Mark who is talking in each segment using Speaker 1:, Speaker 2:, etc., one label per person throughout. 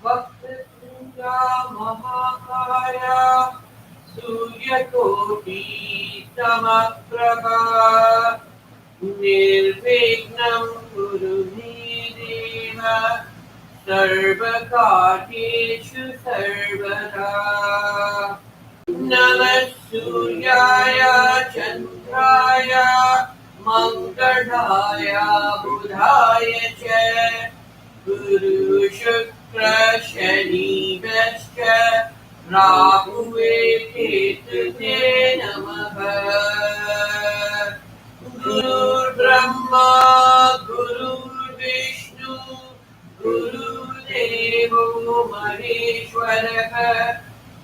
Speaker 1: वक्रतुण्डा महाकाया सूर्यकोटि समप्रभा निर्विघ्नं कुरु मे देव सर्वकार्येषु सर्वदा नमः सूर्याय चन्द्राय मंगलाय बुधाय च गुरु शुक्र शनिश्च राहुवे केतवे नमः गुरुर्ब्रह्मा गुरुर्विष्णु गुरुदेवो महेश्वरः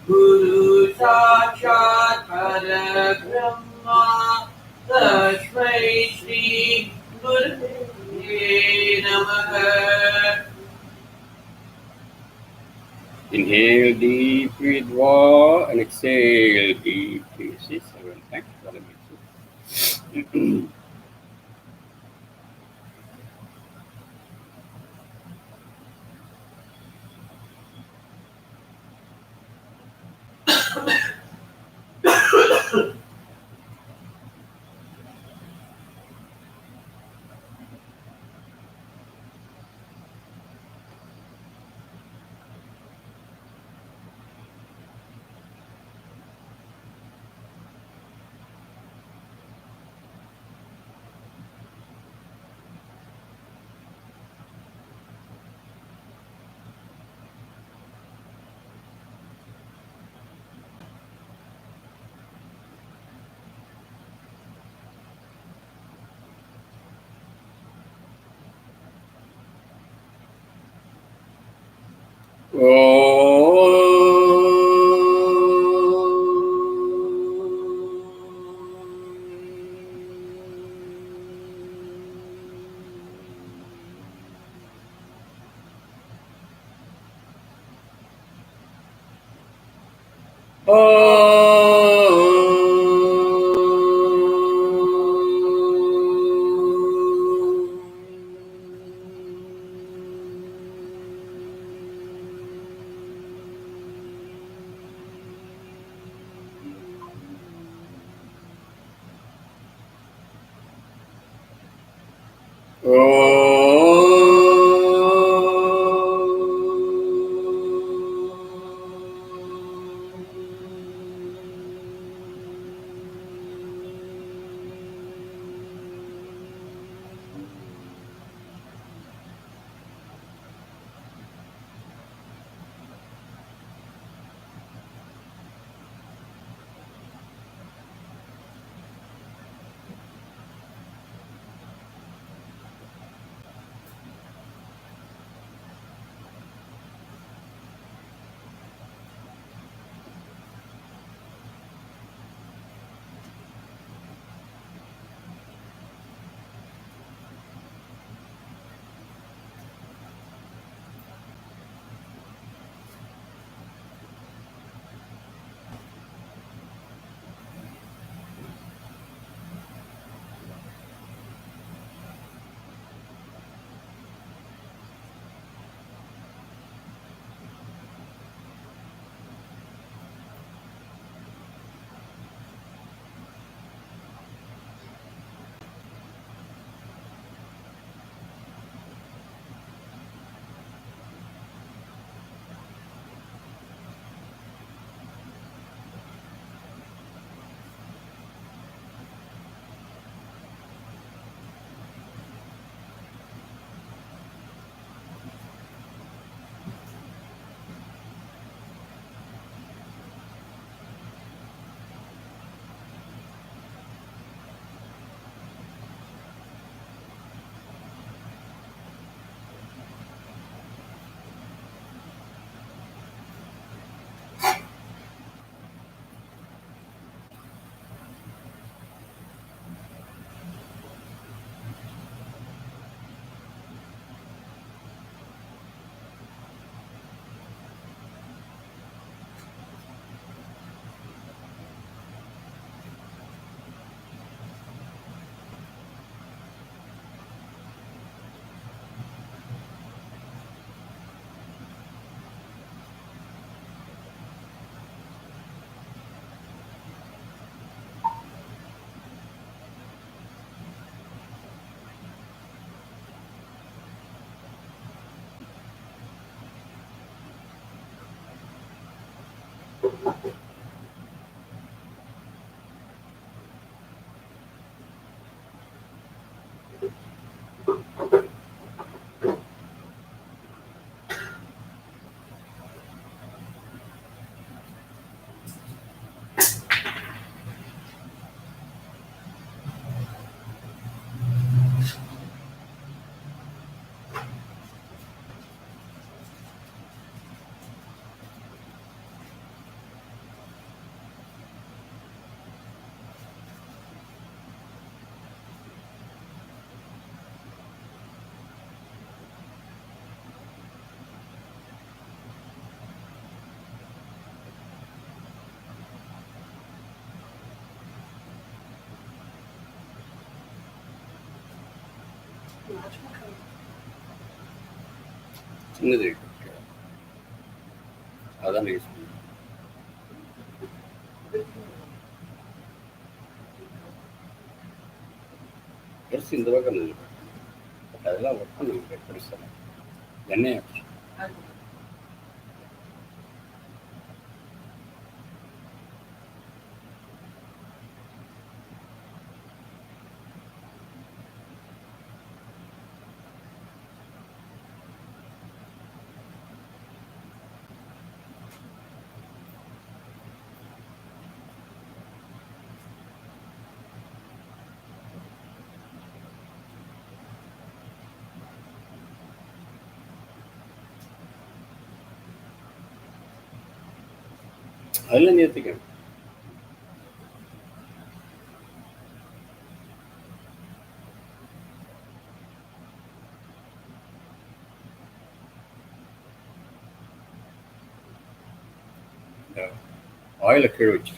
Speaker 1: गुरु साक्षात् परब्रह्मा तस्मै श्री गुरुवे नमः.
Speaker 2: Inhale deeply, draw, and exhale deeply. 6, 7, thanks for the music. சின்னது அதான் யூஸ் பண்ணுவேன். பெருசு இந்த பக்கம் இருந்தது. பட் அதெல்லாம் ஒர்க் பண்ணுங்க பெருசாக எண்ணெய் அதெல்லாம் நிறுத்திக்கணும். ஆயில கீழே வச்சு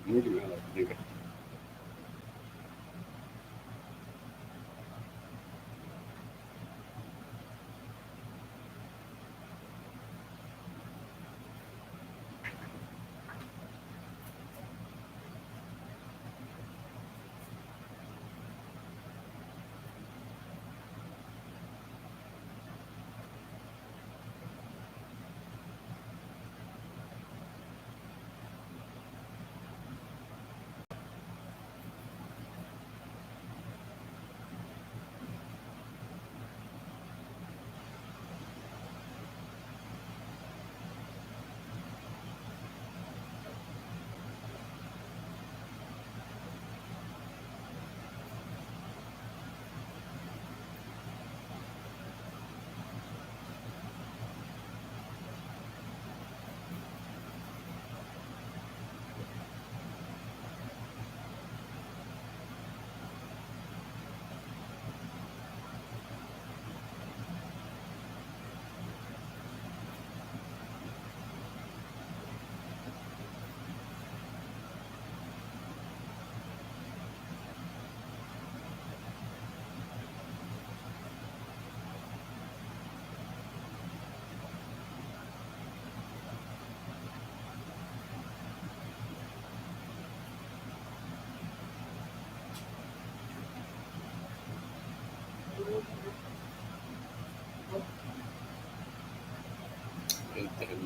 Speaker 2: மூடி மேலே நீங்க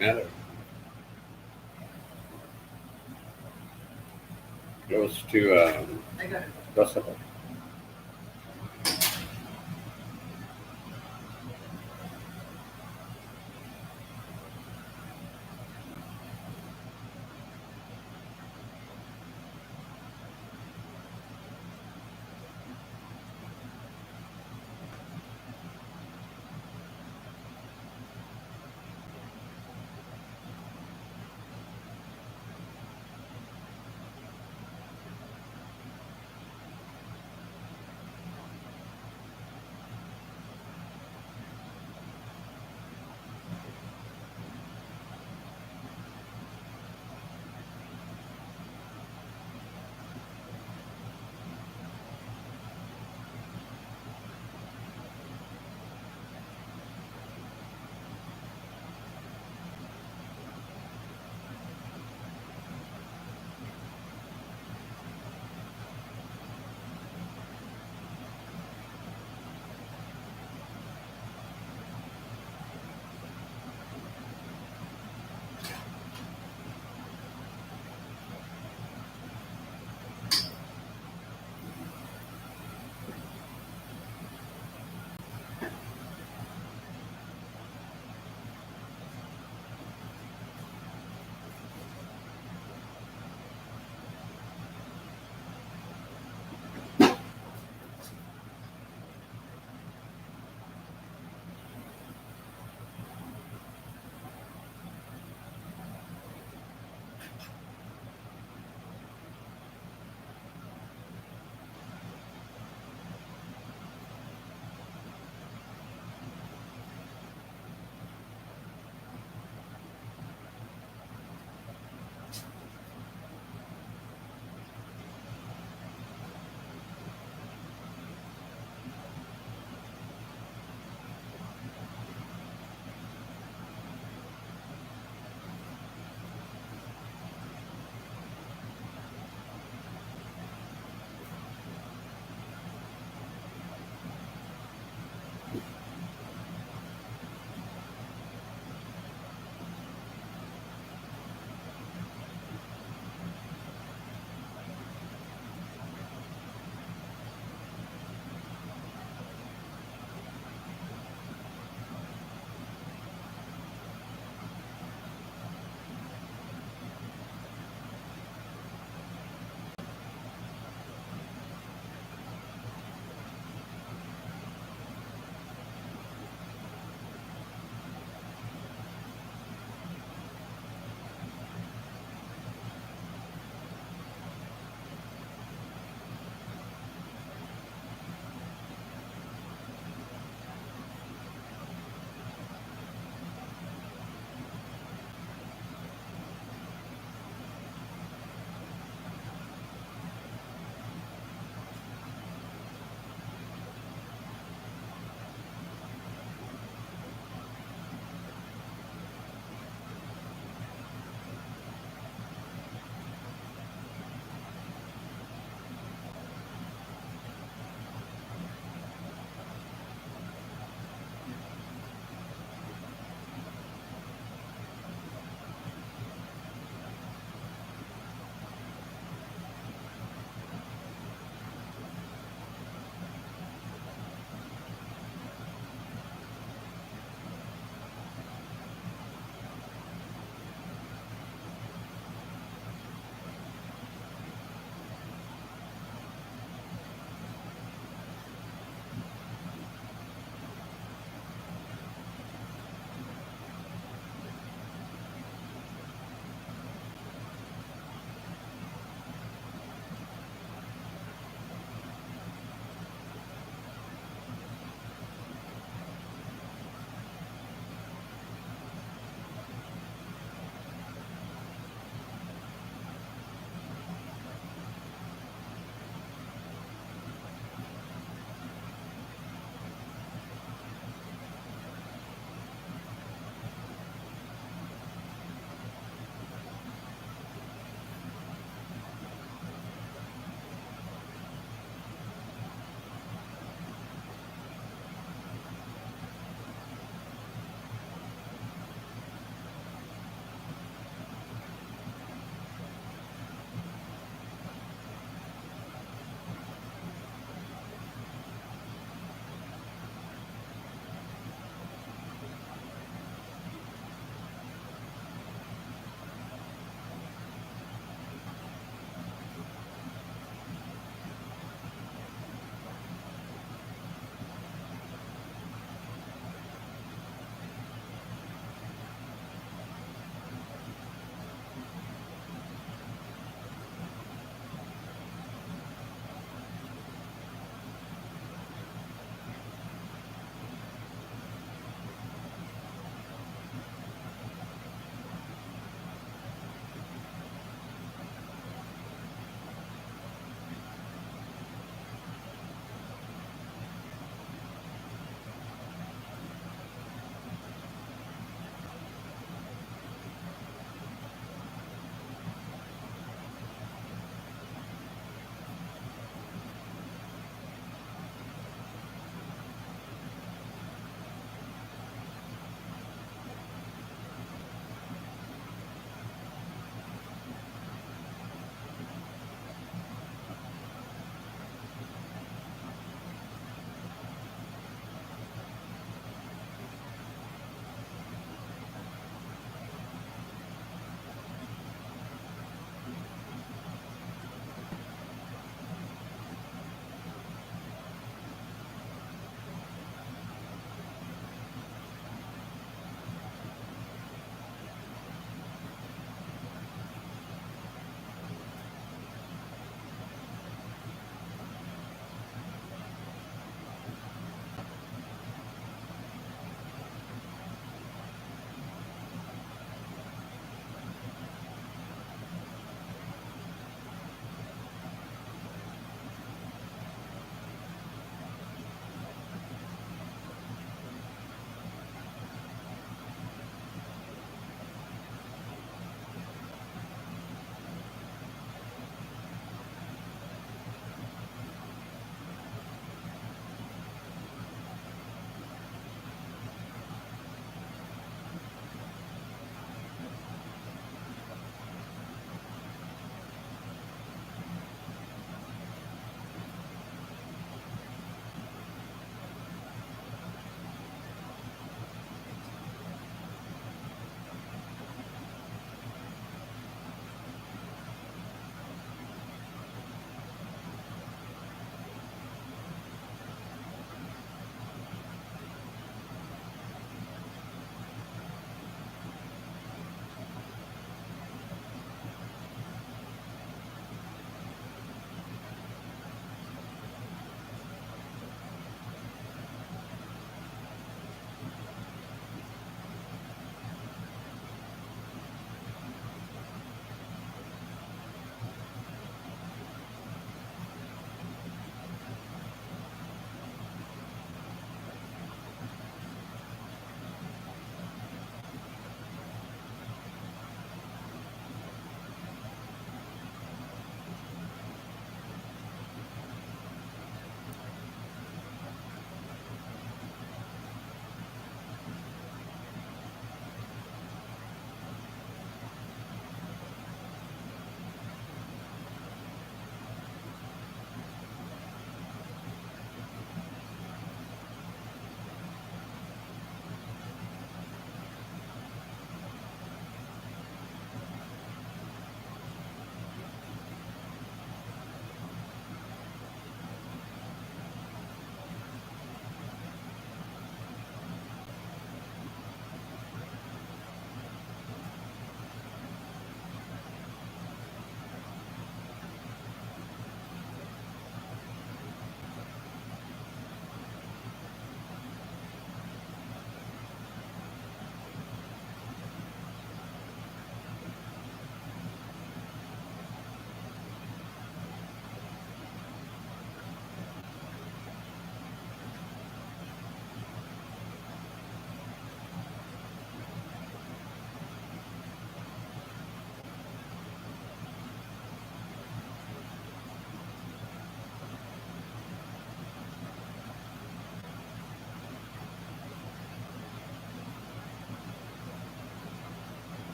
Speaker 2: மேலே close to Rosabah.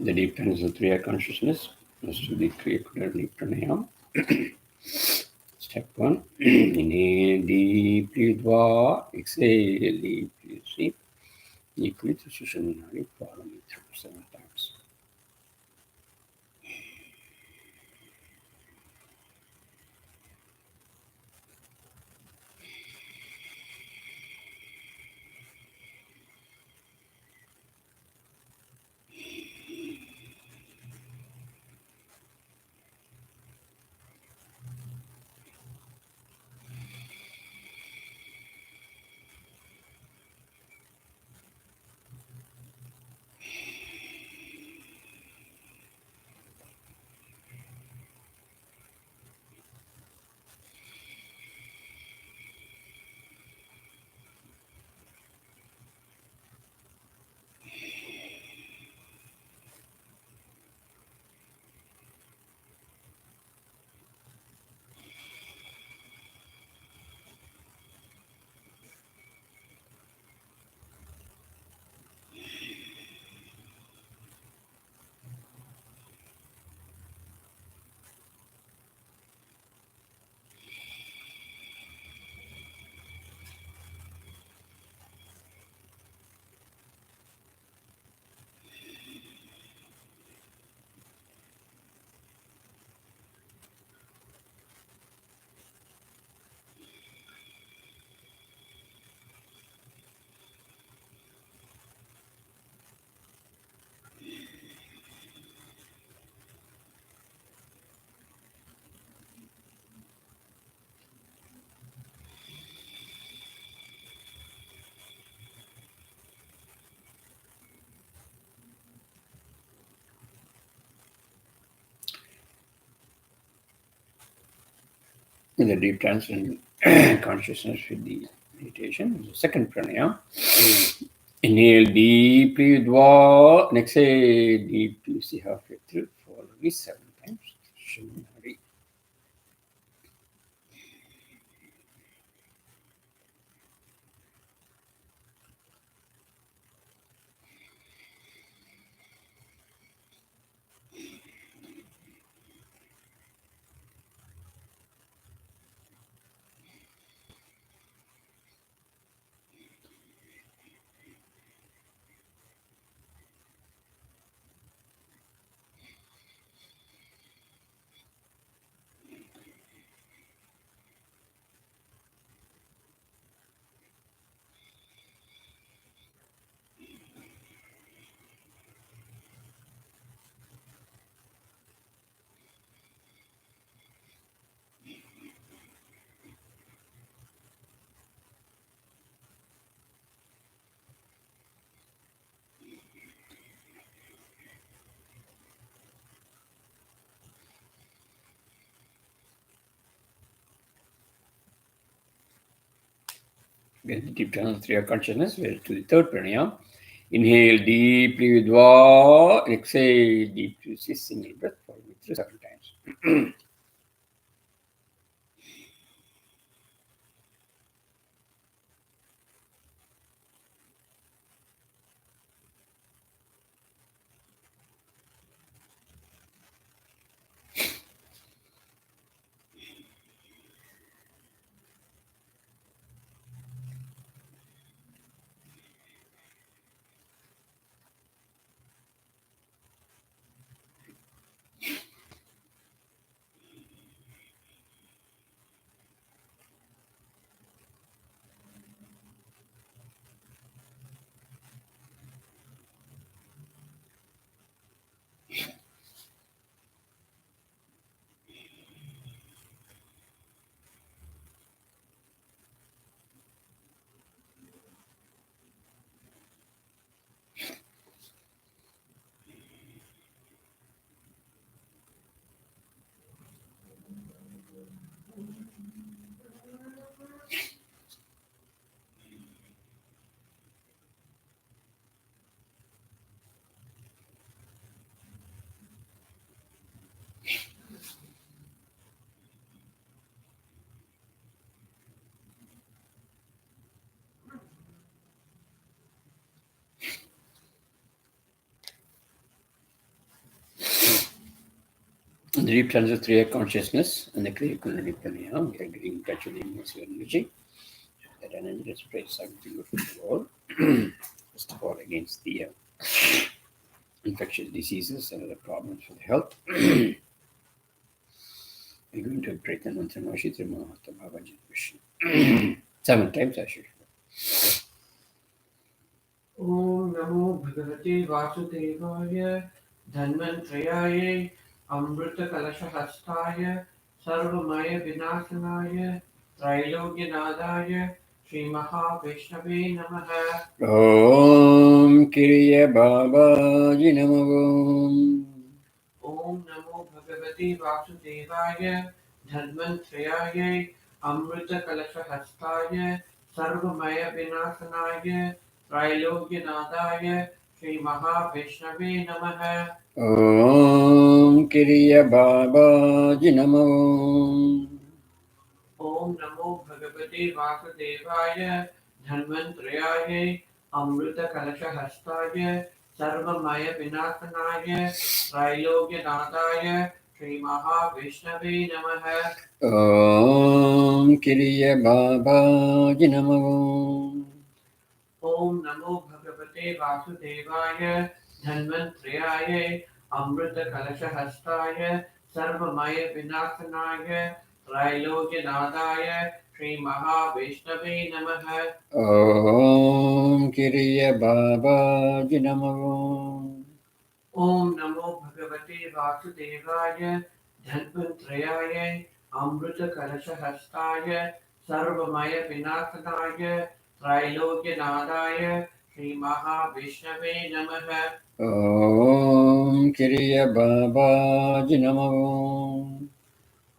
Speaker 2: The deep trance of Kriya consciousness. Let's do the Kriya Pranayam. Step 1. Inhale deeply, dwa. Exhale deeply, sleep. Equally to Sushanari. Follow me through 7 times. In the deep trance and consciousness with the meditation. The second pranayama. Inhale deeply, dwa, and exhale deeply. See halfway through. Follow this 7 times. Shanari. Again, the deep trance of Kriya consciousness. We're to the third pranayama. Inhale deeply with dwa, and exhale deeply. See single breath. Follow me through 7 times. the deep sense of Kriya consciousness and the Kriya Kundalini Pranayam. We are getting in touch with the immense energy. That energy is spread something from the world. First of all, against the infectious diseases and other problems for the health. We're going to pray the mantra Noshi Trimahata Bhavaji Vishnu. 7 times I should.
Speaker 1: Om Namo Bhagavate Vasudevaya Dhanvantrayaya Amrita Kalasha Hastaya Sarvamaya Vinashanaya Trailogyanadaya Sri Mahavishnave Namaha.
Speaker 2: Om Kriya Babaji Namo.
Speaker 1: Om Namo Bhagavate Vasudevaya Dhanvantrayaya Amrita Kalasha Hastaya Sarvamaya Vinashanaya Trailogyanadaya Sri Mahavishnave Namaha.
Speaker 2: Om Kriya Babaji Namo.
Speaker 1: Om Namo Bhagavate Vasudevaya Dhanvantrayaya Amrita Kalasha Hastaya Sarvamaya Vinashanaya Trailogyanadaya Sri Mahavishnave Namaha.
Speaker 2: Om Kriya Babaji Namo.
Speaker 1: Om Namo Bhagavate Vasudevaya Dhanvantrayaya Amrita Kalasha Hastaya Sarvamaya Vinashanaya Trailogyanadaya Sri Mahavishnave Namaha.
Speaker 2: Om Kriya Babaji Namo.
Speaker 1: Om Namo Bhagavate Vasudevaya Dhanvantrayaya Amrita Kalasha Hastaya Sarvamaya Vinashanaya Trailogyanadaya Sri Mahavishnave Namaha.
Speaker 2: Om Kriya Babaji Namo.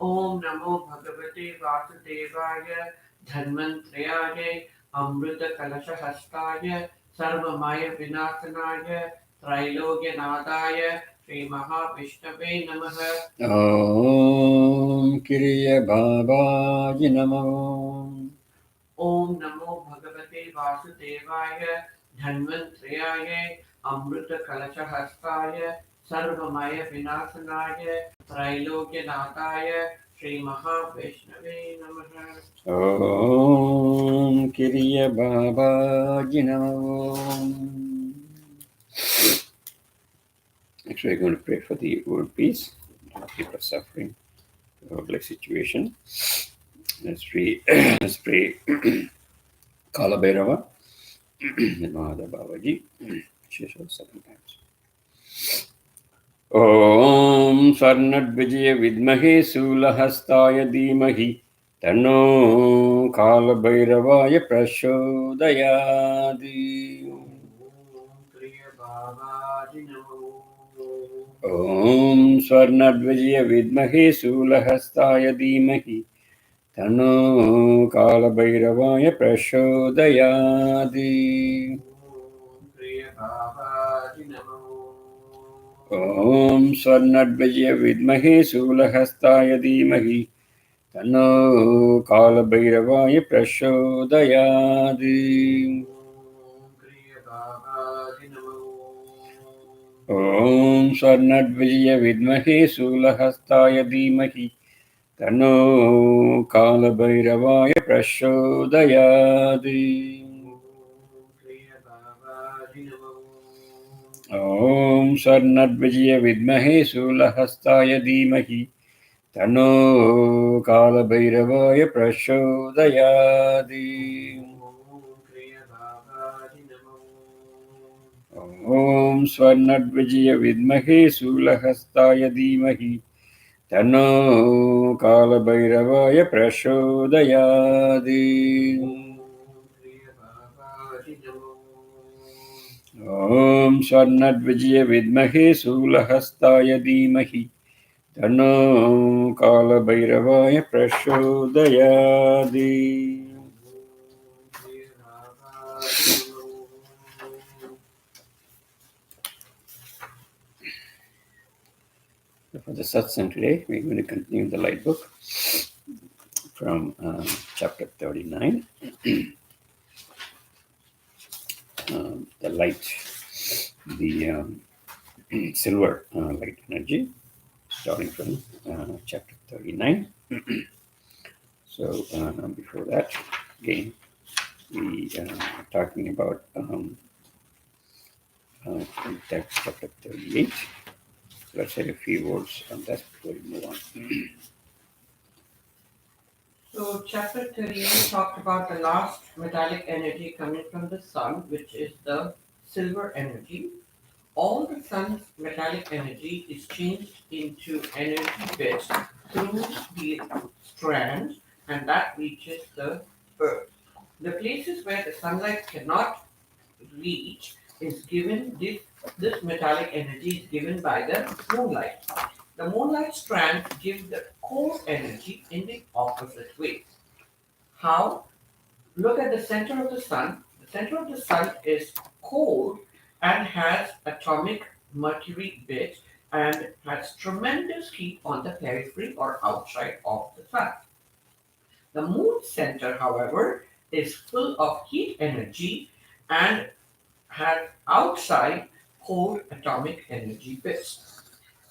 Speaker 1: Om Namo Bhagavate Vasudevaya Dhanvantrayaya Amrita Kalasha Hastaya Sarvamaya Vinashanaya Trailogyanadaya Sri Mahavishnave Namaha.
Speaker 2: Om Kriya Babaji Namo.
Speaker 1: Om Namo Bhagavate Vasudevaya Dhanvantrayaya Amrita Kalasha Hastaya Sarvamaya Vinashanaya Trailogyanadaya Sri Mahavishnave Namaha.
Speaker 2: Om Kriya Babaji Namo. Actually, we're going to pray for the world peace. People are suffering, world situation. Let's pray. Let's pray. Kala Bhairava. Mahada Babaji. Shesha 7 times. Om Swarnadvijaya Vidmahe Sulahastaya Dhimahi Tanno Kala Bhairavaya Prachodayadi.
Speaker 1: Om Kriya Babaji Namo.
Speaker 2: Om Swarnadvijaya Vidmahe Sulahastaya Dhimahi Tanno Kala Bhairavaya Prachodayadi.
Speaker 1: Om Kriya Babaji Namo.
Speaker 2: Om Swarnadvijaya Vidmahe Sulahastaya Dhimahi Tanno Kala Bhairavaya Prachodayadi.
Speaker 1: Om Kriya Babaji Namo.
Speaker 2: Om Swarnadvijaya Vidmahe Sulahastaya Dhimahi Tanno Kala Bhairavaya Prachodayadi.
Speaker 1: Om Kriya Babaji Namo.
Speaker 2: Om Swarnadvijaya Vidmahe Sulahastaya Dhimahi Tanno Kala Bhairavaya Prachodayadi.
Speaker 1: Om Kriya Babaji Namo.
Speaker 2: Om Swarnadvijaya Vidmahe Sulahastaya Dhimahi Tanno Kala Bhairavaya Prachodayadi.
Speaker 1: Om Kriya Babaji Namo.
Speaker 2: Om Swarnadvijaya Vidmahe Sulahastaya Dhimahi Tanno Kala Bhairavaya Prachodayadi.
Speaker 1: Om Kriya Babaji Namo.
Speaker 2: For the satsang today, we're going to continue the light book from chapter 39. The light, the silver light energy. starting from chapter 39. So before that, again, we are talking about text chapter 38. Let's say a few words on that before we move on.
Speaker 3: So, chapter 38 talked about the last metallic energy coming from the sun, which is the silver energy. All the sun's metallic energy is changed into energy bits through the strands, and that reaches the earth. The places where the sunlight cannot reach is given this metallic energy is given by the moonlight. The moonlight strands give the core energy in the opposite way. How? Look at the center of the sun. The center of the sun is cold and has atomic mercury bits and has tremendous heat on the periphery or outside of the sun. The moon's center, however, is full of heat energy and has outside cold atomic energy bits.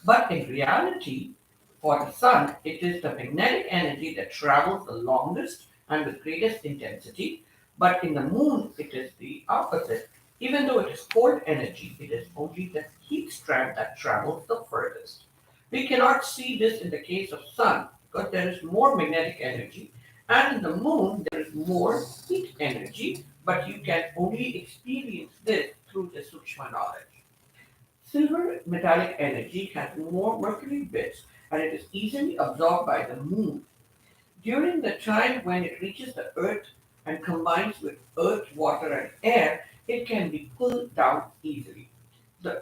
Speaker 3: But in reality, for the sun, it is the magnetic energy that travels the longest and with greatest intensity. But in the moon, it is the opposite. Even though it is cold energy, it is only the heat strand that travels the furthest. We cannot see this in the case of sun because there is more magnetic energy, and in the moon there is more heat energy, but you can only experience this through the Sukshma knowledge. Silver metallic energy has more mercury bits and it is easily absorbed by the moon. During the time when it reaches the earth and combines with earth, water, and air, it can be pulled down easily. The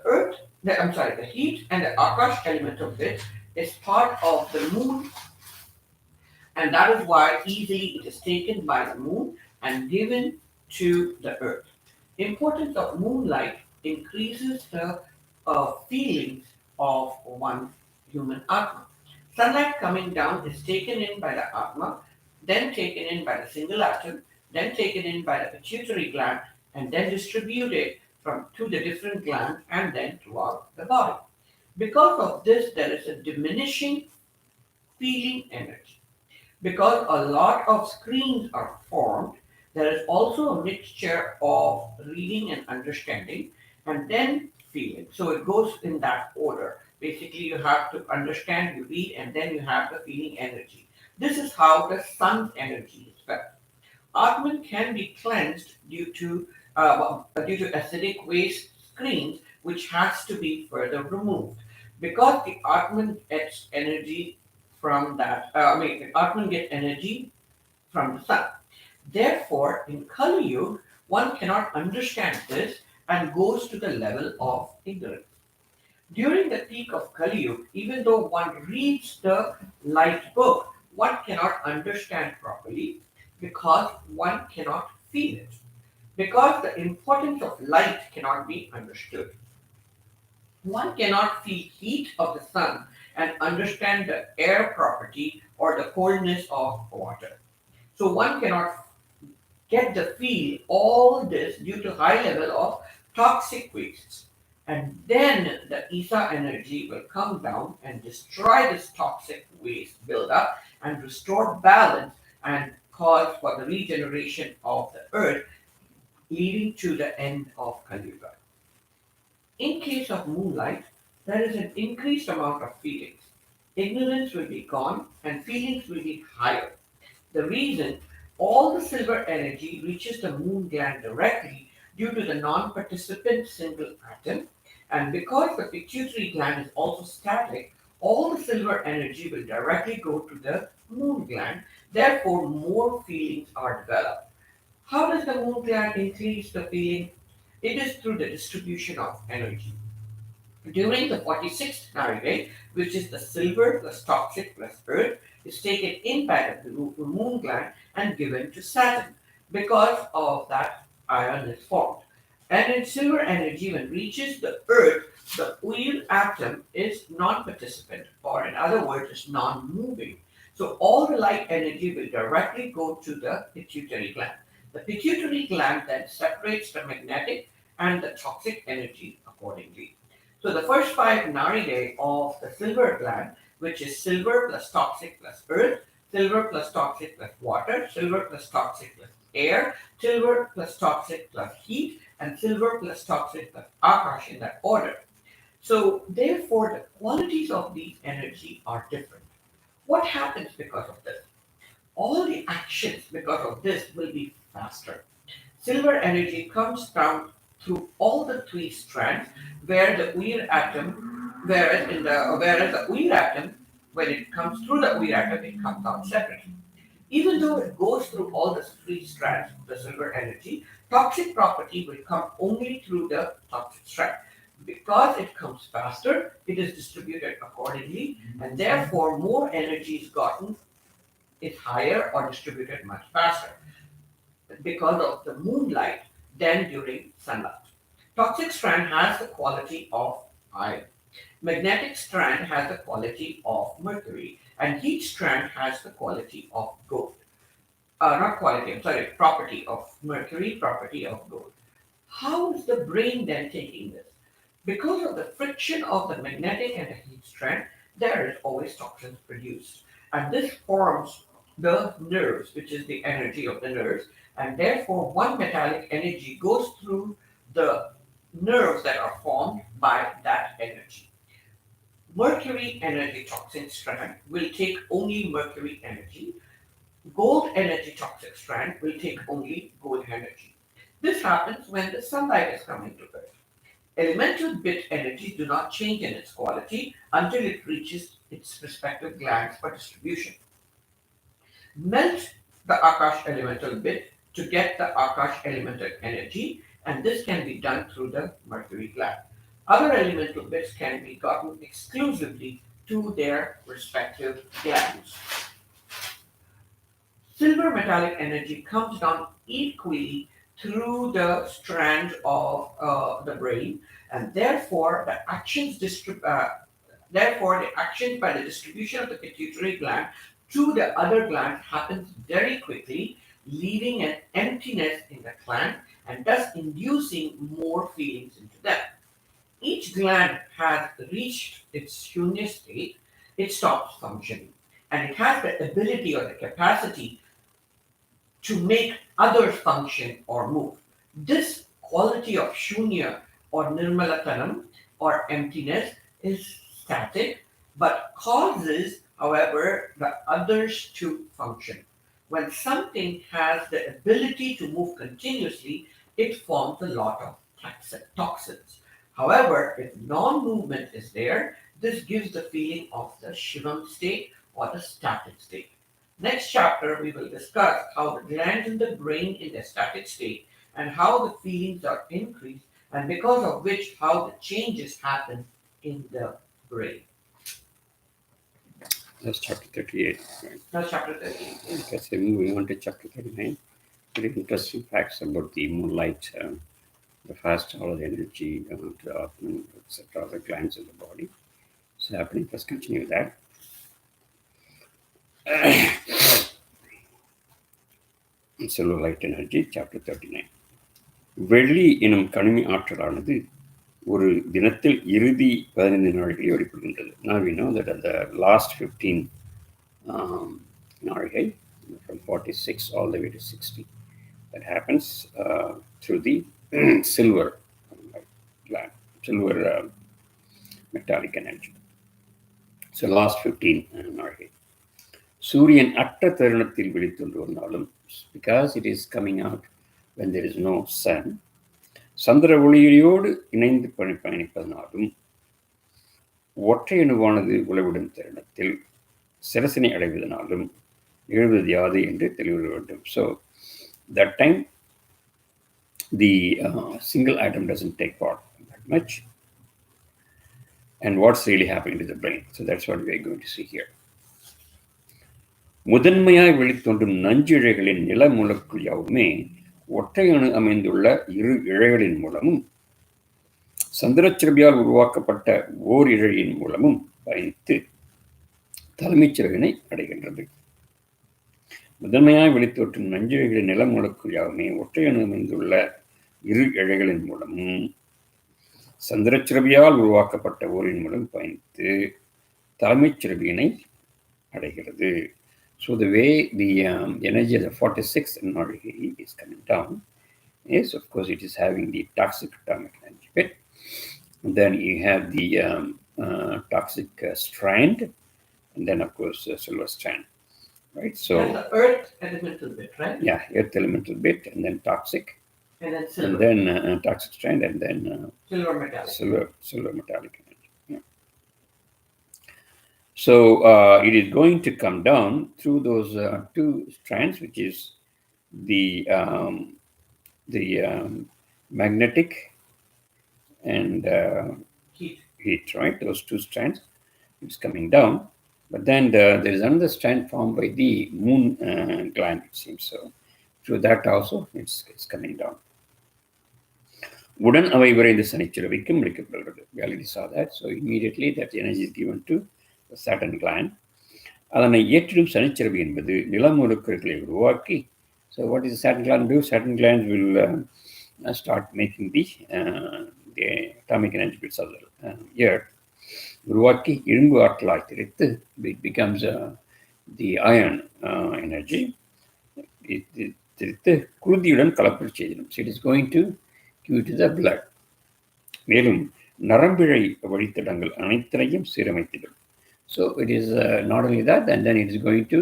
Speaker 3: heat and the Akash element of it is part of the moon, and that is why easily it is taken by the moon and given to the earth. Importance of moonlight increases the feelings of one human atma. Sunlight coming down is taken in by the atma, then taken in by the single atom, then taken in by the pituitary gland, and then distributed from to the different glands and then throughout the body. Because of this, there is a diminishing feeling energy. Because a lot of screens are formed, there is also a mixture of reading and understanding and then feeling. So it goes in that order. Basically, you have to understand, you read, and then you have the feeling energy. This is how the sun's energy is felt. Atman can be cleansed due to acidic waste screens, which has to be further removed. Because the Atman gets energy from the Atman gets energy from the sun. Therefore, in Kali Yuga, one cannot understand this and goes to the level of ignorance. During the peak of Kali Yuga, even though one reads the light book, one cannot understand properly because one cannot feel it. Because the importance of light cannot be understood. One cannot feel heat of the sun and understand the air property or the coldness of water. So one cannot get the feel all this due to high level of toxic wastes. And then the Isa energy will come down and destroy this toxic waste buildup and restore balance and cause for the regeneration of the earth, leading to the end of Kali Yuga. In case of moonlight, there is an increased amount of feelings. Ignorance will be gone and feelings will be higher. The reason all the silver energy reaches the moon gland directly due to the non-participant single atom, and because the pituitary gland is also static, all the silver energy will directly go to the moon gland. Therefore, more feelings are developed. How does the moon gland increase the feeling? It is through the distribution of energy. During the 46th Narigate, which is the silver plus toxic plus earth, is taken in by the moon gland and given to Saturn. Because of that, iron is formed. And in silver energy, when it reaches the earth, the wheel atom is non-participant, or in other words, is non-moving. So all the light energy will directly go to the pituitary gland. The pituitary gland then separates the magnetic and the toxic energy accordingly. So the first 5 naridae of the silver gland, which is silver plus toxic plus earth, silver plus toxic plus water, silver plus toxic plus air, silver plus toxic plus heat, and silver plus toxic plus akash in that order. So therefore the qualities of these energy are different. What happens because of this? All the actions because of this will be faster. Silver energy comes down through all the 3 strands, where the weir atom, whereas the weir atom, when it comes through the weir atom, it comes out separately. Even though it goes through all the 3 strands of the silver energy, toxic property will come only through the toxic strand. Because it comes faster, it is distributed accordingly, and therefore more energy is gotten, is higher or distributed much faster because of the moonlight than during sunlight. Toxic strand has the quality of iron. Magnetic strand has the quality of mercury, and heat strand has the quality of gold. Not quality, I'm sorry, property of mercury, property of gold. How is the brain then taking this? Because of the friction of the magnetic and the heat strand, there is always toxins produced. And this forms the nerves, which is the energy of the nerves, and therefore one metallic energy goes through the nerves that are formed by that energy. Mercury energy toxin strand will take only mercury energy. Gold energy toxic strand will take only gold energy. This happens when the sunlight is coming to Earth. Elemental bit energy do not change in its quality until it reaches its respective glands for distribution. Melt the Akash elemental bit to get the Akash elemental energy, and this can be done through the mercury gland. Other elemental bits can be gotten exclusively to their respective glands. Silver metallic energy comes down equally through the strand of the brain, and therefore the actions by the distribution of the pituitary gland to the other glands happens very quickly, leaving an emptiness in the gland and thus inducing more feelings into them. Each gland has reached its shunya state, it stops functioning, and it has the ability or the capacity to make others function or move. This quality of shunya or nirmalatanam or emptiness is static but causes, however, the others to function. When something has the ability to move continuously, it forms a lot of toxins. However, if non-movement is there, this gives the feeling of the Shivam state or the static state. Next chapter, we will discuss how the glands in the brain in a static state and how the feelings are increased, and because of which, how the changes happen in the brain.
Speaker 2: That's chapter 38. Right?
Speaker 3: That's chapter 38.
Speaker 2: Okay, so moving on to chapter 39. Very interesting facts about the moonlight, the fast holiday energy, the Atman, etc., the glands in the body. So happening, let's continue that. Cellular light energy, chapter 39. வெள்ளி எனும் கணினி ஆற்றலானது ஒரு தினத்தில் இறுதி 15 நாழிகையை வெளிப்படுகின்றது. Now we know that at the last 15 நாழிகை, from 46 all the way to 60, that happens through the silver metallic energy. So last 15 நாழிகை. சூரியன் அற்ற தருணத்தில் வெளித்தோன்று வந்தாலும், because it is coming out when there is no sun, சந்திர ஒளியோடு இணைந்து பயணிப்பதனாலும் ஒற்றை அணுவானது உளவிடும் தருணத்தில் சிரசினை அடைவதனாலும் எழுவது யாது என்று தெளிவிட வேண்டும். So that time the single atom doesn't take part that much, and what's really happening to the brain. So that's what we are going to see here. முதன்மையாய் வெளித்தோன்றும் நஞ்சு இழைகளின் நில மூலக்குள் யாவுமே ஒற்றை அணு அமைந்துள்ள இரு இழைகளின் மூலமும் சந்திரச்சிறபியால் உருவாக்கப்பட்ட ஓர் இழையின் மூலமும் பயணித்து தலைமைச் சிறகினை அடைகின்றது. முதன்மையாய் வெளித்தோற்றும் நஞ்சிழைகளின் நில மூலக்குள் யாவுமே ஒற்றை அணு அமைந்துள்ள இரு இழைகளின் மூலமும் சந்திரச்சிறவியால் உருவாக்கப்பட்ட ஒளியின் மூலம் பயணித்து தலைமைச் சிறவியினை அடைகிறது. So the way the energy of the 46 Gnanalayam is coming down is, of course, it is having the toxic atomic energy bit. And then you have the toxic strand, and then, of course, silver strand, right? So
Speaker 3: and the earth elemental bit, right?
Speaker 2: Yeah, earth elemental bit, and then toxic,
Speaker 3: and then silver,
Speaker 2: and then toxic strand, and then
Speaker 3: silver metallic.
Speaker 2: Silver metallic energy. Yeah. So it is going to come down through those two strands, which is the magnetic and heat, right? Those two strands, it's coming down. But then there is another strand formed by the moon gland, it seems. So through that also, it's coming down. உடன் அவை விரைந்து சனிச்சிறவிக்கும் முடிக்கப்படுகிறது. We already saw that. So immediately that energy is given to the Saturn gland. அதனை ஏற்றிடும் சனிச்சிறவி என்பது நிலமுழுக்கர்களை உருவாக்கி. So what is the Saturn gland do? Saturn gland will start making the atomic energy bits of the earth. உருவாக்கி இரும்பு ஆற்றலாய் திரித்து, it becomes the iron energy. திரித்து குருதியுடன் கலப்பு செய்திடும். So it is going to give to the blood. மேலும் நரம்பிழை வழித்தடங்கள் அனைத்தையும் சீரமைத்திடும். So it is not only that, and then it is going to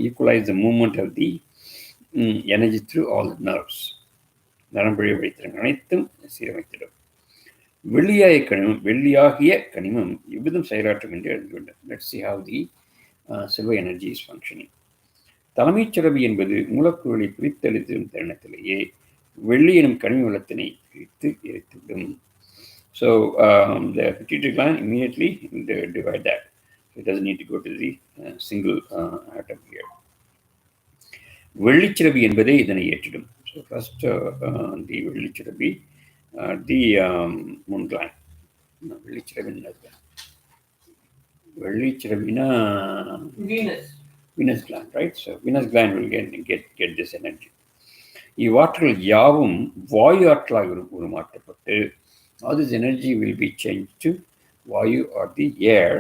Speaker 2: equalize the movement of the energy through all the nerves. நரம்பிழை வழித்தடங்கள் அனைத்தும் சீரமைத்திடும். வெள்ளியாகிய கனிமம் இவ்விதம் செயலாற்றும் என்று எழுதியுள்ளது. Let's see how the silver energy is functioning. தலைமைச் சிறவி என்பது மூலக்கூறுகளை பிரித்தெழுத்தும் தருணத்திலேயே வெள்ளி எனும் கனிம வளத்தினை பிரித்து எரித்துவிடும். So the pituitary gland immediately divide that. It doesn't need to go to the single atom here. வெள்ளிச்சிறவி என்பதே இதனை ஏற்றிடும். So first the வெள்ளிச்சிறவி, the moon gland. வெள்ளிச்சிறவினா Venus gland, right? So Venus gland will get this energy. இவ்வாற்றல் யாவும் வாயு ஆற்றலாக உருமாற்றப்பட்டு, all this energy will be changed to vayu or the air,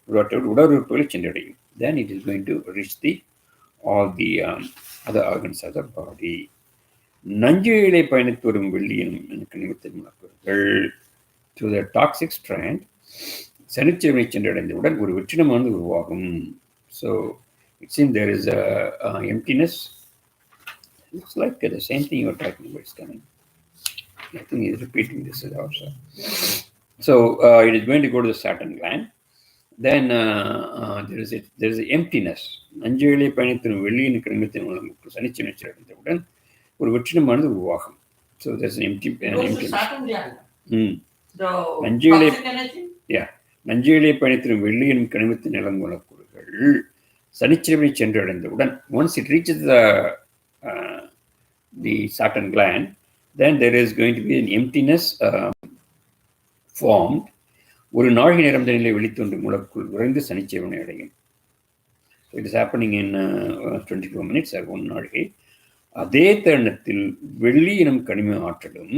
Speaker 2: உடலுறுப்புகளை சென்றடையும். Then it is going to reach all the other organs of the body. நஞ்சுகளை பயணித்து வரும் வெள்ளியின் கனிமத்தின் மூலக்கூறுகள் through the toxic strand சனிச்சிறவினை சென்றடைந்தவுடன் ஒரு வெற்றிடமானது உருவாகும். So it seems there is a emptiness. Looks like the same thing you were talking about is coming. I think he's repeating this also. So it is going to go to the Saturn gland. Then there is emptiness. நஞ்சுகளை பயணித்திடும் வெள்ளியின் கனிமத்தின் மூலம் சனிச்சிறவினை சென்றடைந்தவுடன் ஒரு வெற்றிடமானது உருவாகும். So there's an emptiness. நஞ்சுகளை பயணித்திடும் வெள்ளியின் கனிமத்தின் நிலம் மூலக்கூறுகள் சனிச்சிறவினை சென்றடைந்தவுடன், once it reaches the Saturn gland, then there is going to be an emptiness formed. ஒரு நாழிகை நிரம்ப நிலை வெளித்தோன்றும் மூலக்கூறு விரைந்து சனிச்சிறவினை அடையும். So it is happening in 24 minutes or 1 நாழிகை. அதே தருணத்தில் வெள்ளி எனும் கனிம ஆற்றலும்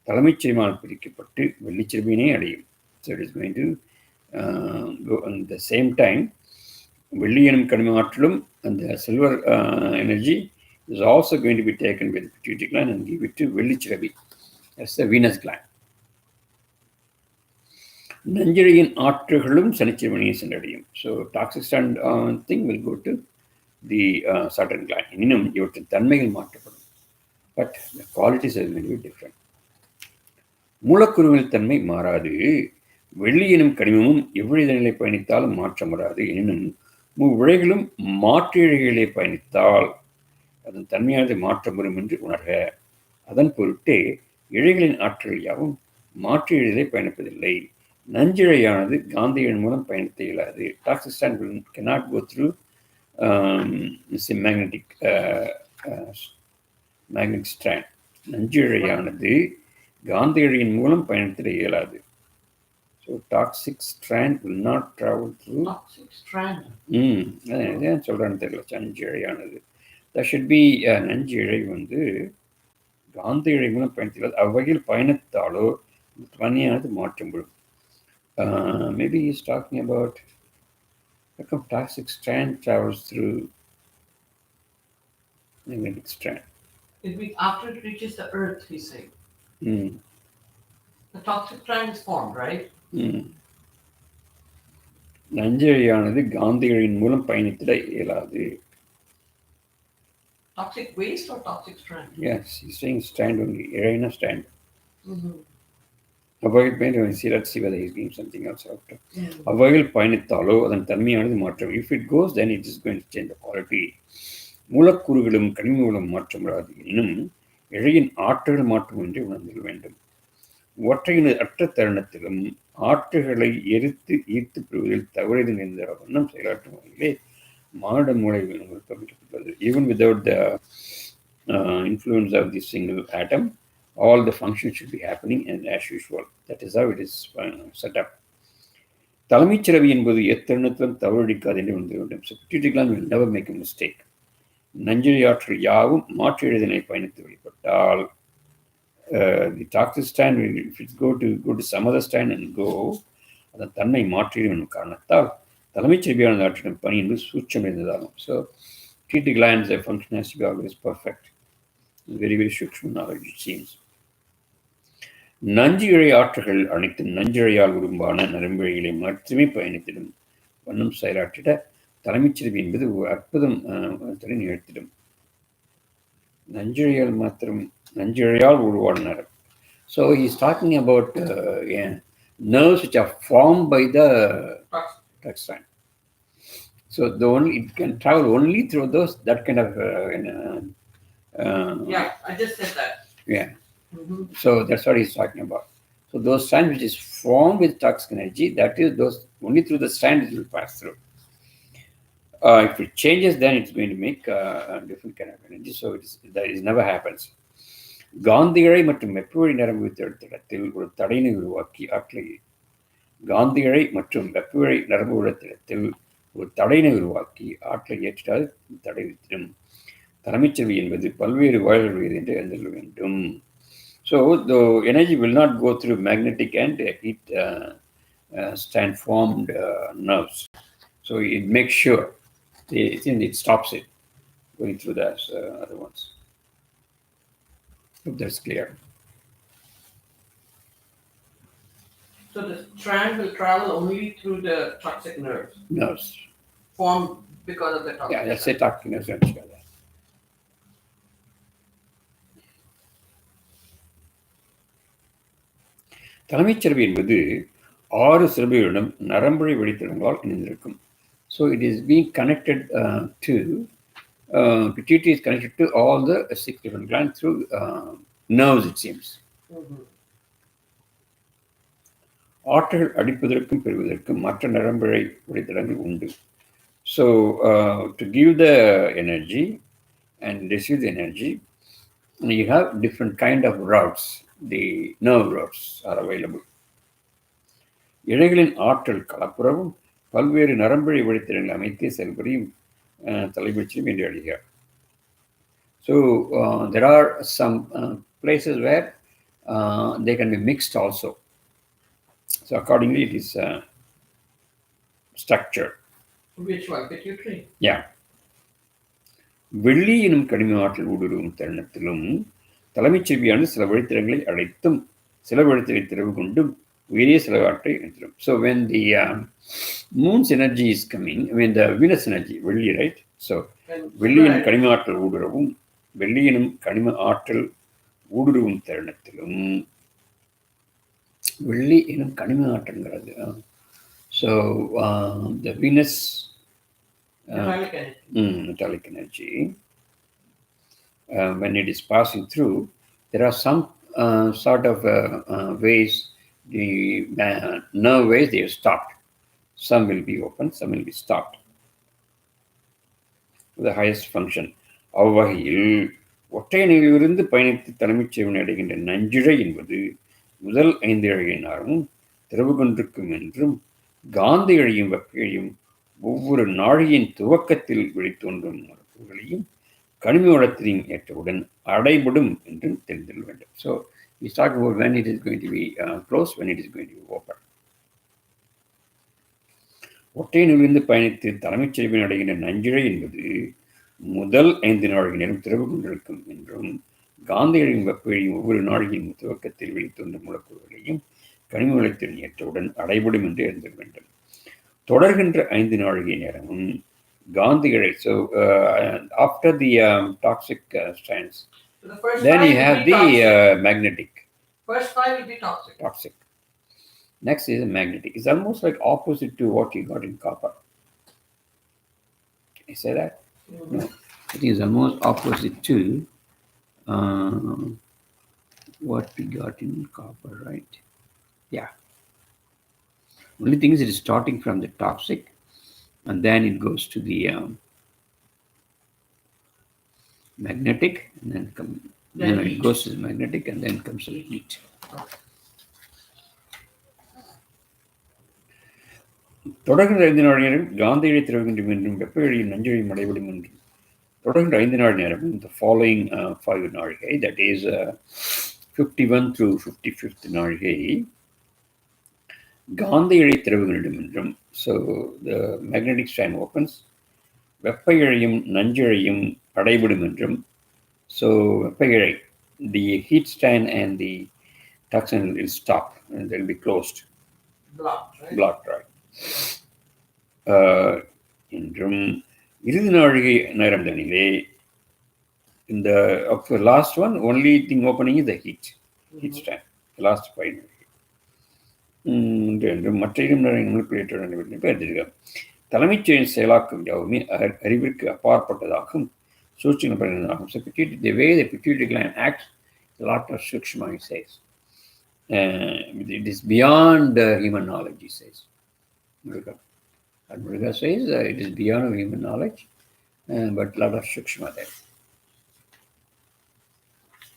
Speaker 2: தலைமைச் சிறவினால் பிரிக்கப்பட்டு வெள்ளிச்சிறவினை அடையும். So it is going to go on the same time. வெள்ளி எனும் கனிம ஆற்றலும் அந்த silver energy is also going to be taken with the pituitary gland and give it to வெள்ளிச்சிறவி. That's the Venus gland. நஞ்சிழையின் ஆற்றுகளும் சனிச்சிறவினை சென்றடையும். So toxic strand thing will go to the Saturn gland. இன்னும் இவற்றின் தன்மைகள் மாற்றப்படும். But the qualities are going to be different. மூலக்கூறுகளின் தன்மை மாறாது. வெள்ளி எனும் கனிமமும் எவ்வளவு நிலை பயணித்தாலும் மாற்றம் வராது. எனினும் விழைகளும் மாற்று இழைகளை பயணித்தால் அதன் தன்மையானது மாற்றம் வரும் என்று உணர்க. அதன் பொருட்டே இழைகளின் ஆற்றல் யாவும் மாற்று இழைகளை பயணிப்பதில்லை. நஞ்சிழையானது காந்தியின் மூலம் பயணித்த இயலாது. Toxic strand cannot go through magnetic strand. நஞ்சிழையானது காந்த இழையின் மூலம் பயணித்திட இயலாது. So toxic strand will not travel through.
Speaker 3: Toxic strand.
Speaker 2: அதான் சொல்றான்னு தெரியல. நஞ்சிழையானது that should be நஞ்சிழை வந்து காந்த இழை மூலம் பயணித்தது. அவ்வகையில் பயணித்தாலோ பனியானது மாற்றப்படும். Maybe he's talking about how come toxic strand travels through magnetic strand.
Speaker 3: It means after it reaches the earth, he's saying.
Speaker 2: Mm.
Speaker 3: The toxic strand is formed, right?
Speaker 2: Mm. நஞ்சழியானது காந்திகளின் மூலம் பயணித்திட இயலாது.
Speaker 3: Toxic waste or toxic strand?
Speaker 2: Yes, he's saying strand only. Irena strand.
Speaker 3: Mm-hmm.
Speaker 2: அவைகள் பயணி see, let's see whether he's doing something else after.
Speaker 3: Mm-hmm.
Speaker 2: அவைகள் பயணித்தாலோ அதன் தன்மையானது மாற்றம். If it goes, then it is going to change the quality. மூலக்கூறுகளும் கனிமங்களும் மாற்றப்படாது எனினும் இழையின் ஆற்றல் மாற்றம் என்று உணர்ந்திட வேண்டும். ஒற்றையின அற்ற தருணத்திலும் ஆற்றுகளை எரித்து ஈர்த்து பெறுவதில் தவறியது என்ற வண்ணம் செயலாற்றும் வகையிலே மானுட மூளை கற்பிக்கப்பட்டுள்ளது. Even without the influence of the single atom, all the functions should be happening and as usual. That is how it is set up. தலைமைச் சிறவி என்பது எத்தருணத்திலும் தவறடிக்காது என்று உணர்ந்து வேண்டும். So pituitary gland will never make a mistake. நஞ்சரி ஆற்றல் யாவும் மாற்று எழுதினை பயணித்து வெளிப்பட்டால் the toxic strand will, if it go to some other strand and go, அதன் தன்னை மாற்றிடும் காரணத்தால் தலைமைச் செவியான ஆற்றிடும் பணி என்று சூட்சம் இருந்ததாகும். So pituitary glands, their function has to be always perfect. Very very சூட்சம் knowledge it seems. நஞ்சு இழை ஆற்றுகள் அனைத்து நஞ்சிழையால் உருவான நரம்பிழைகளை மட்டுமே பயணித்திடும் வண்ணம் செயலாற்றிட தலைமைச் செவி என்பது அற்புதம் நிகழ்த்திடும். நஞ்சிழையால் மாத்திரம் நஞ்சிழையால் உருவான நரம். So he's talking about nerves which are formed by the toxin. So it can travel only through those that kind of
Speaker 3: yeah, I just said that.
Speaker 2: Yeah.
Speaker 3: Mm-hmm.
Speaker 2: So that's what he's talking about. So those strands which is formed with toxic energy, that is those only through the strands it will pass through. If it changes, then it's going to make a different kind of energy. So that never happens. காந்திகளை மற்றும் வெப்பவழி நரம்பு இடத்தில் ஒரு தடையினை உருவாக்கி ஆற்றலை காந்திகளை மற்றும் வெப்பவழி நரம்பு இடத்தில் ஒரு தடையினை உருவாக்கி ஆற்றலை ஏற்றால் தடை வித்திடும். தலைமைச் செவி என்பது பல்வேறு வாயில்கள் என்று அறிந்துள்ள வேண்டும். So the energy will not go through magnetic and heat stand formed nerves. So it makes sure it stops it going through the other ones. Hope that's clear.
Speaker 3: So the strand will travel only through the toxic nerves.
Speaker 2: Nerves.
Speaker 3: Formed because of the toxic.
Speaker 2: Yeah, let's say toxic nerves. தலைமைச் செவி என்பது 6 சிறப்புகளிடம் நரம்புழை வழித்தடங்களால் இணைந்திருக்கும். So it is being connected to pituitary is connected to all the 6 different glands through nerves, it seems.
Speaker 3: Mm-hmm.
Speaker 2: ஆற்றல் அடிப்பதற்கும் பெறுவதற்கும் மற்ற நரம்புழை வழித்தடங்கள் உண்டு. So to give the energy and receive the energy, you have different kind of routes. The nerve routes are available. இழைகளின் ஆற்றல் கலப்புறவும் பல்வேறு நரம்புழை வழித்தடங்கள் அமைத்தே செயல்படியும் தலைமைச்சியும் என்று எழுதுகிறார். So there are some places where they can be mixed also. So accordingly it is structured.
Speaker 3: Which one? Pituitary?
Speaker 2: Yeah. வெள்ளி எனும் கனிம ஆற்றல் ஊடுருவும் தருணத்திலும் தலைமைச் செவியானது சில வழித்தடங்களை அழைத்தும் சில வழித்தடை திறவு கொண்டும் உயரிய சில ஆற்றை அழைத்திடும். So when the moon's energy is coming, I mean the Venus energy, வெள்ளி, right? So வெள்ளி எனும் கனிம ஆற்றல் ஊடுருவும் வெள்ளி எனும் கனிம ஆற்றல் ஊடுருவும் தருணத்திலும் வெள்ளி எனும் கனிம ஆற்றல்ங்கிறது. So the Venus metallic energy, when it is passing through, there are some sort of ways, the nerve ways, they are stopped. Some will be open, some will be stopped. The highest function. அவ்வகையில் ஒற்றையணிலிருந்து பயணித்து தலைமைச் செவினை அடைகின்ற நஞ்சிழை என்பது முதல் 5 இழையினாலும் திறவு கொண்டிருக்கும் என்றும் காந்த இழையும் வெப்ப இழையும் ஒவ்வொரு நாழியின் துவக்கத்தில் வெளித்தோன்றும் மரபுகளையும் கனிம வளத்தின் ஏற்றவுடன் அடைபடும் என்றும் தெரிந்து வேண்டும். So He's talking about when it is going to be closed, when it is going to be open. ஒற்றை நூலிருந்து பயணித்து தலைமைச் செல்வின் அடைகின்ற நஞ்சிழை என்பது முதல் 5 நாழிகை நேரம் திறவு கொண்டிருக்கும் என்றும் காந்தியடின் வெப்பவெளியும் ஒவ்வொரு நாழிகையின் துவக்கத்தில் வெளித்தோன்றும் மூலக்கூறுகளையும் கனிம ஏற்றவுடன் அடைபடும் என்று எழுத வேண்டும். தொடர்கின்ற 5 நாழிகை நேரமும் காந்த இழை. So after the toxic strands, then you have the magnetic.
Speaker 3: First 5 will be toxic.
Speaker 2: Next is magnetic. It's almost like opposite to what you got in copper. Can I say that? Mm-hmm. No. It is almost opposite to what we got in copper, right? Yeah. Only thing is it is starting from the toxic and then it goes to the magnetic and then it goes to the magnetic and then comes to the heat. தொடர்கின்ற 5 நாள் நேரம் காந்த இழை திறவுகின்றும் என்றும் வெப்ப இழையும் நஞ்சழையும் அடைபடும் என்றும் தொடர்கின்ற 5 நாள் நேரம் the following 5 நாழிகை, that is 51 through 55th நாழிகை காந்த இழை திறவுகின்றும் என்றும். So the magnetic strand opens, வெப்ப இழையும் நஞ்சழையும் அடைபடும் என்றும். So வெப்ப இழை, the heat strand and the toxin will stop and they will be closed, blocked, right? என்றும் இறுதி நாழிகை நேரம் தனிலே இந்த last one, only thing opening is the heat strand, the last 5 நாழிகை என்றும் மற்ற நேரங்கள் தலைமைச் செயலின் செயலாக்கம் யாவுமே அறிவிற்கு அப்பாற்பட்டதாகும், சூட்சுமமாகும். So the way the pituitary gland acts is a lot of sukshma, he says. It is beyond human knowledge, he says. Muruga. And Muruga says it is beyond human knowledge, but a lot of sukshma there.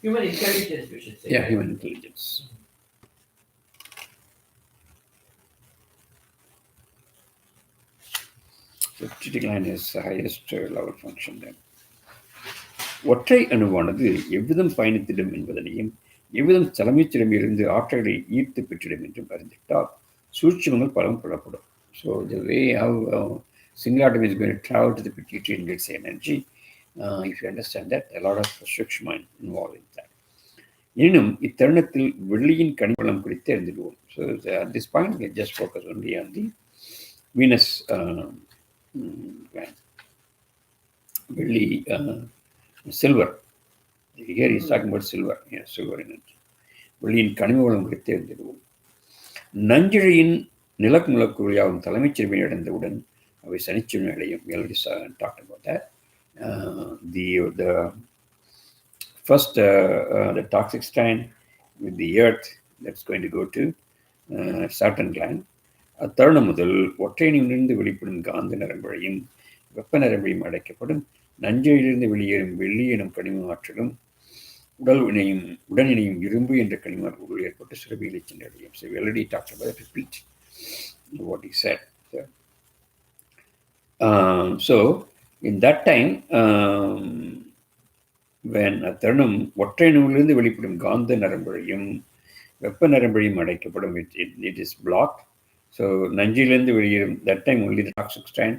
Speaker 3: Human intelligence, we should say.
Speaker 2: Yeah, human intelligence. The pituitary gland is the highest level function then. ஒற்றை அணுவானது எவ்விதம் பயணித்திடும் என்பதனையும் எவ்விதம் தலைமைச்சிடமிருந்து ஆற்றலை ஈர்த்து பெற்றிடும் என்றும் அறிந்திட்டால் சூட்சுமங்கள் பலம் புலப்படும். So the way how single atom is going to travel to the pituitary and gets energy, if you understand that, a lot of sukshma involved in that. எனினும் இத்தருணத்தில் வெள்ளியின் கனிவளம் குறித்து அறிந்துடுவோம். So at this point we just focus only on the Venus gland. Velli, silver. Here he is talking about silver. Yeah, silver energy. வெள்ளியின் கனிமவளம் குறித்து அறிந்துடுவோம். நஞ்சிழையின் நிலக்குமுலக்குறியாகும் தலைமைச் செல்வினை அடைந்தவுடன் அவை சனிச்செல்வி அடையும். We already talked about that. The first the toxic strand with the earth, that's going to go to Saturn gland. அத்தருணம் முதல் ஒற்றையினிலிருந்து வெளிப்படும் காந்த நரம்பழையும் வெப்ப நரம்பையும் அடைக்கப்படும். நஞ்சையிலிருந்து வெளியேறும் வெள்ளி எனும் கனிம ஆற்றலும் உடனினையும் இரும்பு என்ற கனிம பொருள் ஏற்பட்டு சுரபிகளை சென்றடையும். So we already talked about that. Repeat what he said. So in that time, when அத்தருணம் ஒற்றை நூலிலிருந்து வெளிப்படும் காந்த நரம்பழையும் வெப்ப நரம்பழையும் அடைக்கப்படும், it is blocked. So நஞ்சிலிருந்து வெளியேறும், that time only the toxic strand,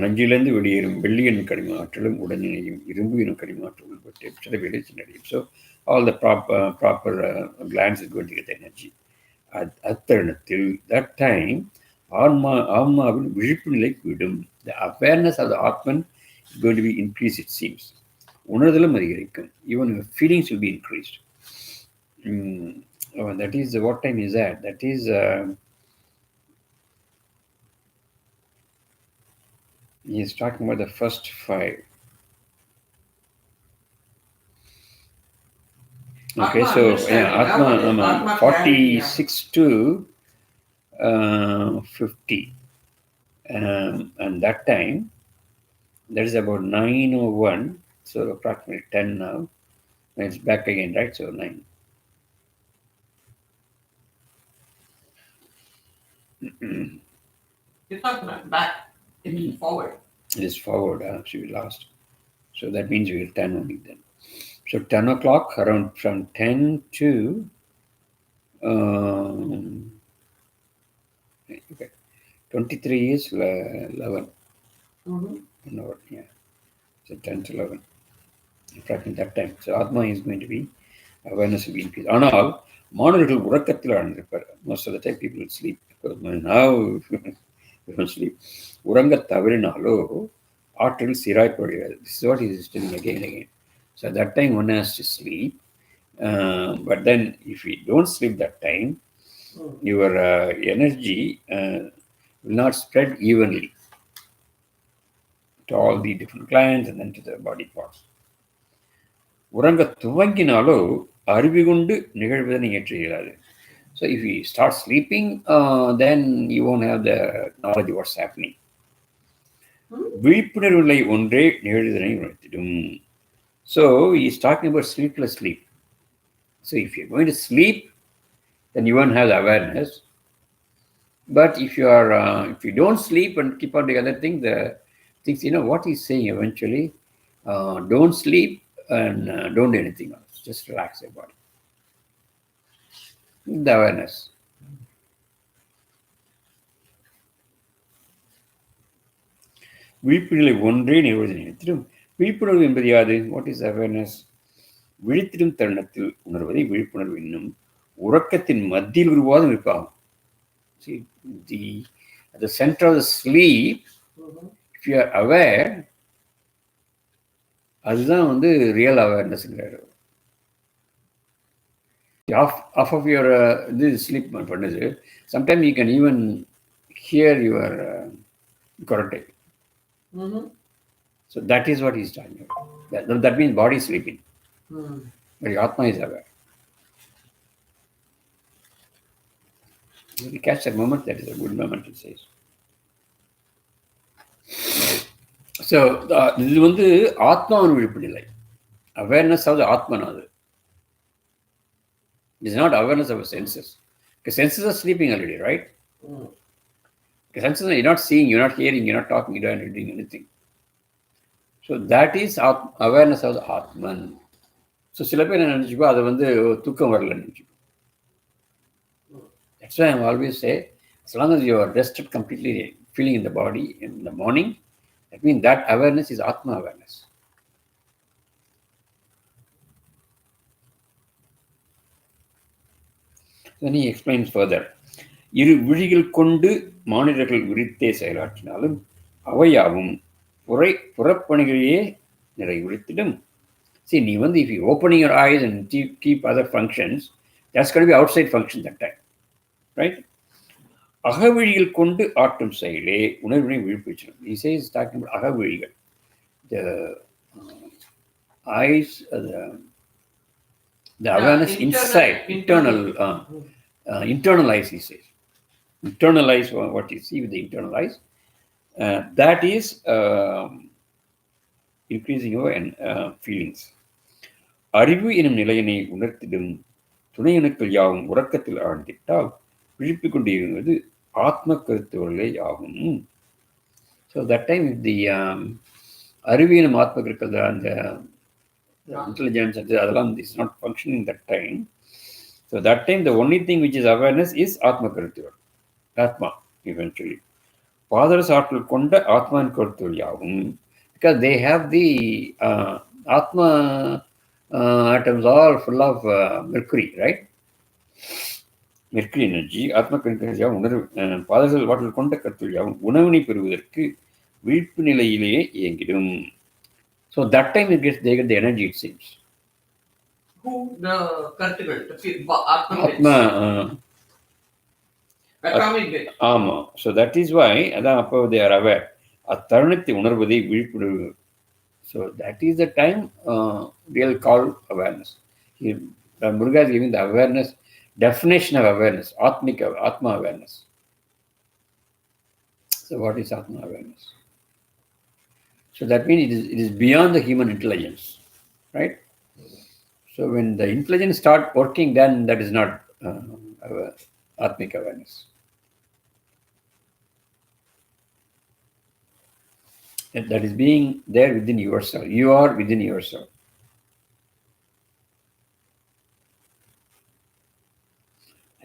Speaker 2: நஞ்சிலிருந்து வெளியேறும் வெள்ளி எனும் கனிம ஆற்றலும் உடனினையும் இரும்பு எனும் கனிம ஆற்றல் உட்பட்டு சுரபிகளை சென்றடையும். So all the proper glands is going to get energy. அத்தருணத்தில் that time ஆன்மாவின் விழிப்பு நிலை கூடும். The awareness of the Atman is going to be increased, it seems. உணர்தலும் அதிகரிக்கும். Even your feelings will be increased. That is, what time is that? That is he is talking about the first 5. Okay, so Atma 46 to 50. And that time, that is about 9:01, so approximately 10 now. And it's back again, right? So 9.
Speaker 3: It's not back, it's forward.
Speaker 2: It is forward, so we lost. So that means we will 10 only then. So 10 o'clock, around from 10 to okay, 23 is 11.
Speaker 3: Mm-hmm.
Speaker 2: 1 hour, yeah. So 10 to 11. Tracking that time. So Atma is going to be, awareness will be increased. ஆனால் மாணவர்கள் உறக்கத்தில் ஆழ்ந்திருப்பார். Most of the time people will sleep. Because now we don't sleep. உறங்க தவறினாலோ ஆற்றல் சீராய்ப்படுகிறது. This is what he is telling again and again. So at that time one has to sleep. But then if you don't sleep that time, your energy will not spread evenly to all the different glands and then to the body parts. உறங்க துவங்கினாலோ அறிவுகொண்டு நிகழ்வதனை ஏற்றுகிறாரு. So if you start sleeping, then you won't have the knowledge of what's happening. விழிப்புணர்வுகளை ஒன்றே நிகழ்வதனை உணர்த்திடும். So he's talking about sleepless sleep. So if you're going to sleep, then you won't have the awareness. But if you don't sleep and keep on the other thing, the things, what he's saying eventually, don't sleep and don't do anything else. Just relax your body. The awareness. விழிப்புணர்வை ஒன்றே நிறுவனம். விழிப்புணர்வு என்பது யாது? What is awareness? விழித்திடும் தருணத்தில் உணர்வதை விழிப்புணர்வு என்னும். உறக்கத்தின் மத்தியில் உருவாதும் இருப்பாகும். See, at the center of the sleep, if you are aware, அதுதான் real அவேர்னஸ்ங்கிறாரு. Half of your this sleep பண்ணுது. Sometimes you can even hear your karate. So that is what he's talking about. That means body sleeping. But your Atma is aware. If you catch that moment, that is a good moment, it says. So இது ஆத்மாவின் விழிப்பு நிலை. Awareness of the Atman. It is not awareness of the senses. Because senses are sleeping already, right? Because senses are, you're not seeing, you're not hearing, you're not talking, you're not doing anything. So that is awareness of the Atman. So சில பேர் என்ன நினைச்சுக்கோ, அது தூக்கம் வரலன்னு நினைச்சுக்கோ. That's why I always say, as long as you are rested completely, feeling in the body in the morning, that means that awareness is Atma awareness. Then he explains further. இரு விழிகள் கொண்டு மானிடர்கள் விரித்தே செயலாற்றினாலும் அவையாவும் புறப்பணிகளையே நிறைவுறுத்திடும். See, if you opening your eyes and keep other functions, that's going to be outside function that time. Right? அகவிழிகள் கொண்டு ஆட்டும் செயலே உணர்வினை விழிப்புச்சணும். He says, talking about அகவிழிகள். The eyes, the awareness inside, internal eyes, he says. Internal eyes, what you see with the internal eyes, that is increasing your feelings. அறிவு எனும் நிலையினை உணர்த்திடும் துணையணுக்கள் யாவும் உறக்கத்தில் ஆழ்ந்திட்டால் விழிப்பு கொண்டிருந்தது ஆத்ம கருத்துவர்களே ஆகும். So that time if the அறிவு எனும் ஆத்ம கருக்கள், அந்த intelligence, அதெல்லாம் is not functioning that time. So that time the only thing which is awareness is ஆத்ம கருத்துவர்கள். Atma eventually. Fathers ஆற்றல் கொண்ட ஆத்மாவின் கருத்துவர்கள் யாவும், because they have the Atma atoms all full of mercury, right? Mercury energy, Atma கருத்துவர்கள் யாவும் பாதர்கள் ஆற்றல் கொண்ட கருத்துவர்கள் யாவும் உணவினை பெறுவதற்கு விழிப்பு நிலையிலேயே இயங்கிடும். So that time they get the energy, it seems.
Speaker 3: Who the கருத்துகள்?
Speaker 2: Atma. ஆமா. So that is why அதான் அப்போ they are aware. அத்தருணத்தை உணர்வதை விழிப்புணர்வு. So that is the time we'll call awareness. Muruga is giving the awareness, definition of awareness, Atma awareness. So what is Atma awareness? So that means it is beyond the human intelligence, right? So when the intelligence start working, then that is not Atmic awareness. That is being there within yourself. You are within yourself.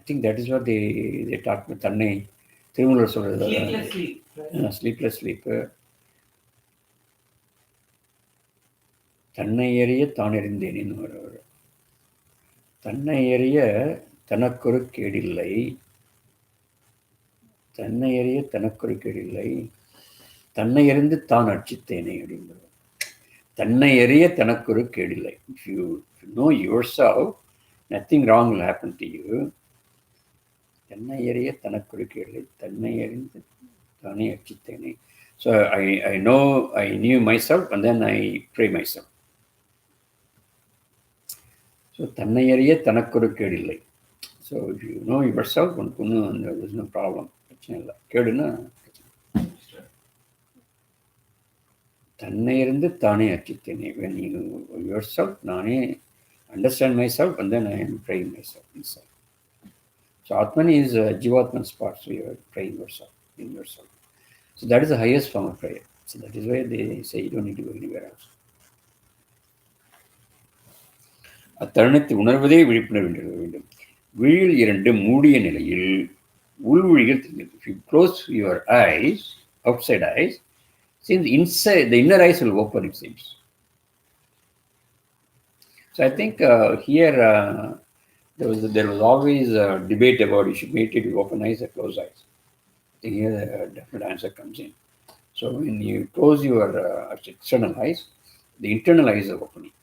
Speaker 2: think that is what they talk about Tanai.
Speaker 3: Sleepless sleep. Right?
Speaker 2: Sleepless sleep. தன்னை எறிய தான் எறிந்தேன் ஒரு தன்னை எறிய தனக்கொரு கேடில்லை தன்னை எறிய தனக்கொரு கேடில்லை தன்னை எறிந்து தான் அர்ச்சித்தேனே அப்படிங்கிறது தன்னை எறிய தனக்கொரு கேடில்லை. If you know yourself, nothing wrong will happen to you. தன்னை எறிய தனக்கொரு கேடில்லை தன்னை எறிந்து தானே அர்ச்சித்தேனே. So I knew myself and then I pray myself. So தன்னை எறிய தனக்கொரு கேடில்லை. So if you know yourself, there's no problem. பிரச்சனை இல்லை. கேடுன்னா தன்னை இருந்து தானே அர்ச்சித்தேனே. When you yourself, நானே understand myself and then I am praying myself inside. So Atman is Jivatman spot, so you are praying yourself in yourself. So that is the highest form of prayer. So that is why they say you don't need to go anywhere else. அத்தருணத்தை உணர்வதே விழிப்புணர்வு என்று வேண்டும். விழியில் இரண்டு மூடிய நிலையில் உள்விழிகள் தெரிந்தது. If you close your eyes, outside eyes, since inside the inner eyes will open, it seems. So I think here there was always a debate about you should meditate with open eyes or closed eyes. I think here a definite answer comes in. So when you close your external eyes, the internal eyes are opening.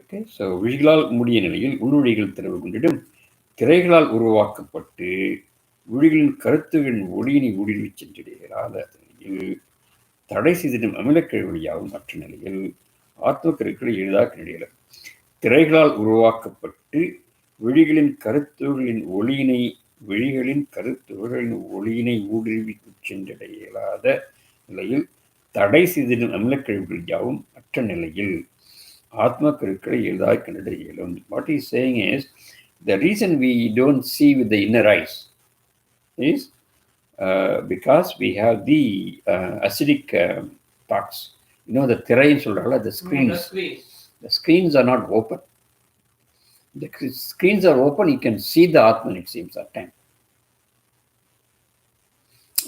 Speaker 2: Okay, so விழிகளால் மூடிய நிலையில் உள்விழிகள் திறவு கொண்டிடும் திரைகளால் உருவாக்கப்பட்டு விழிகளின் கருத்துகளின் ஒளியினை ஊடுருவி சென்றடைகிறாத நிலையில் தடை செய்திடும் அமிலக்கழிவழியாகும் மற்ற நிலையில் ஆத்ம கருக்களை எளிதாக கிடையாது. திரைகளால் உருவாக்கப்பட்டு விழிகளின் கருத்துகளின் ஒளியினை ஊடுருவி சென்றடைய இயலாத நிலையில் தடை செய்திடும் அமிலக்கழிவுகள் யாவும் மற்ற நிலையில் ஆத்ம கருக்களை எளிதாக கண்டடைய இயலும். What he is saying is, the reason we don't see with the inner eyes is because we have the acidic parts. You know, the திரைன்னு சொல்றாங்கல்ல, the screens are not open. The screens are open, you can see the Atman, it seems, at time.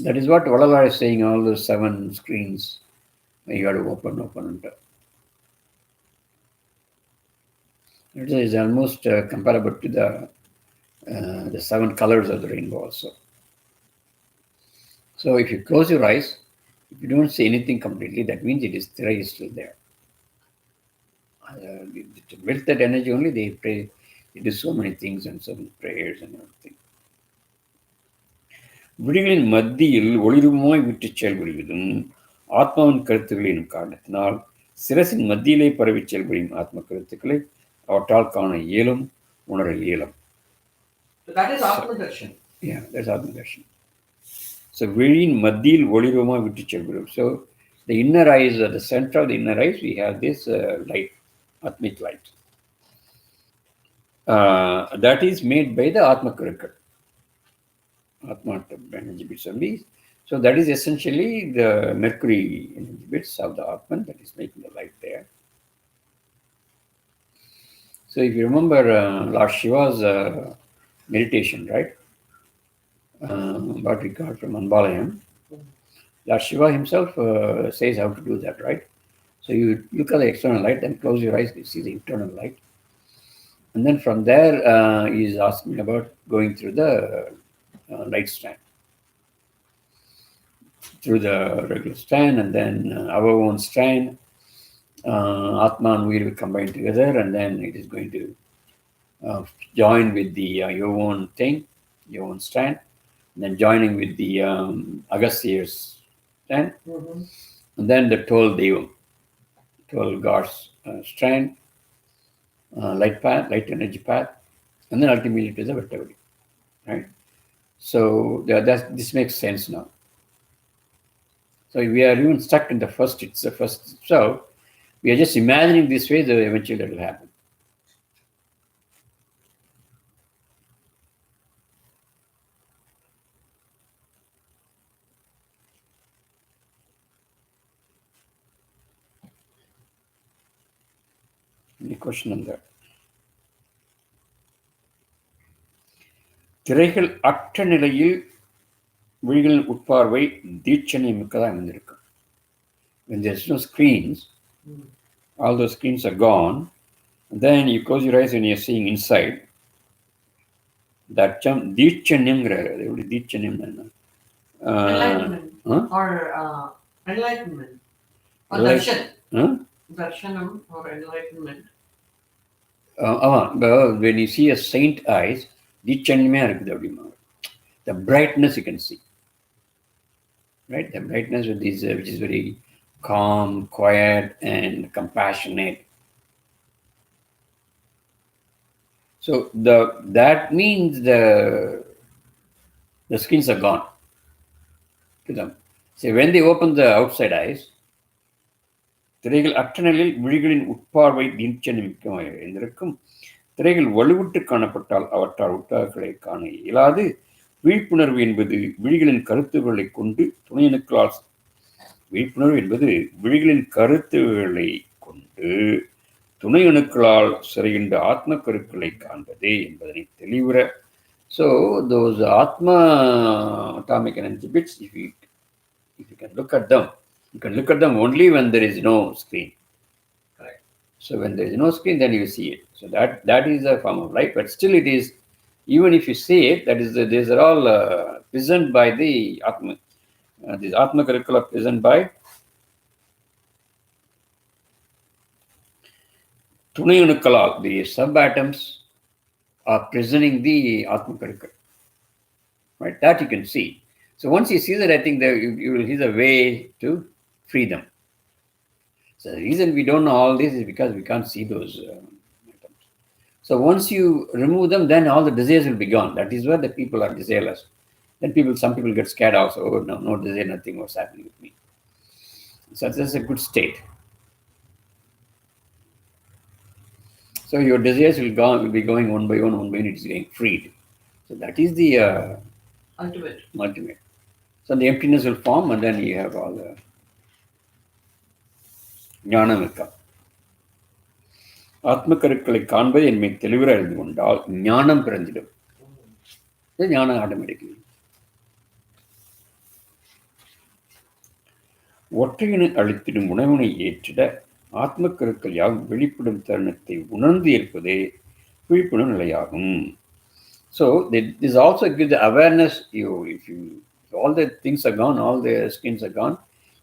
Speaker 2: That is what Valala is saying, all those 7 screens, you got to open. It is almost comparable to the 7 colors of the rainbow also. So if you close your eyes, if you don't see anything completely, that means Thirai is still there. To build that energy only, they pray, they do so many things and so many prayers and everything. விழிகளின் மத்தியில் ஒளிருமாய் விட்டு செயல்படுவதும் ஆத்மாவின் கருத்துக்களை எனும் காரணத்தினால் சிரசின் மத்தியிலே பரவி செயல்படும் ஆத்ம கருத்துக்களை அவற்றால் காண இயலும், உணர இயலும்.
Speaker 3: So that is Atma-darshan.
Speaker 2: Yeah, that's Atma-darshan. So விழியின் மத்தியில் ஒளிருமாய் விட்டு செயல்படும். So the inner eyes, at the center of the inner eyes, we have this light, Atmic light. That is made by the Atma Karukal. Atma energy bits only. So that is essentially the mercury energy bits of the Atman that is making the light there. So if you remember Lord Shiva's meditation, right? What we got from Gnanalayam, Lord Shiva himself says how to do that, right? So you look at the external light and close your eyes, you see the internal light. And then from there, he is asking about going through the light strand. Through the regular strand and then our own strand. Atma and we will combine together and then it is going to join with the your own thing, your own strand, and then joining with the Agastya's strand, and then the 12 Devam, 12 gods strand, light path, light energy path, and then ultimately to the vertebrae, right? So this makes sense now. So we are even stuck in the first itself. We are just imagining this way, that eventually that will happen. Any question on that? திரைகள் அற்ற நிலையில் விழிகளின் உட்பார்வை தீட்சணியம் மிக்கதாக அமைந்திருக்கும். When there's no screens, all those screens are gone, then you close your eyes when you're seeing inside. That term தீட்சண்யம்ங்கிறாரு. அது எப்படி தீட்சண்யம் என்ன?
Speaker 3: Enlightenment. Or enlightenment. Or darshan. Darshanam or enlightenment.
Speaker 2: When you see a saint eyes, தீட்சண்யமே இருக்குது அப்படிமா. The brightness you can see. Right? The brightness which is very calm, quiet, and compassionate. So that means the screens are gone to them. So when they open the outside eyes, திரைகள் அற்ற நிலையில் விழிகளின் உட்பார்வை தீட்சணியம் இருந்திருக்கும். திரைகள் வலுவிட்டு காணப்பட்டால் அவற்றால் உட்பார்வைகளை காண இயலாது. விழிப்புணர்வு என்பது விழிகளின் கருத்துக்களை கொண்டு துணையணுக்களால் விழிப்புணர்வு என்பது விழிகளின் கருத்துக்களை கொண்டு துணை அணுக்களால் சிறைகின்ற ஆத்ம கருக்களை காண்பதே என்பதனை தெளிவுற. So those Atma atomic energy bits, if you can look at them, you can look at them only when there is no screen. Correct. So when there is no screen, then you see it. So that is a form of light, but still it is, even if you see it, that is these are all present by the Atma. These Atma karukal are present by துணை அணுக்களால். The subatoms are presenting the Atma karukal. Right? That you can see. So once you see that, I think that you will see the way to free them. So the reason we don't know all this is because we can't see those atoms. So once you remove them, then all the desires will be gone. That is where the people are desireless. Then some people get scared also. Oh, no desire, nothing was happening with me. So that's a good state. So your desires will be going one by one, it is getting freed. So that is the ultimate. So the emptiness will form, and then you have all the ஞானம் இருக்கா. ஆத்ம கருக்களை காண்பது என்னை தெளிவுற அறிந்து கொண்டால் ஞானம் பிறந்திடும். ஞானம் automatically. ஒற்றையினை அழித்திடும் உணவினை ஏற்றிட ஆத்ம கருக்கள் யாவும் வெளிப்படும் தருணத்தை உணர்ந்து இருப்பதே விழிப்புணர்வு நிலையாகும். So this also gives the awareness. If all the things are gone, all the skins are gone,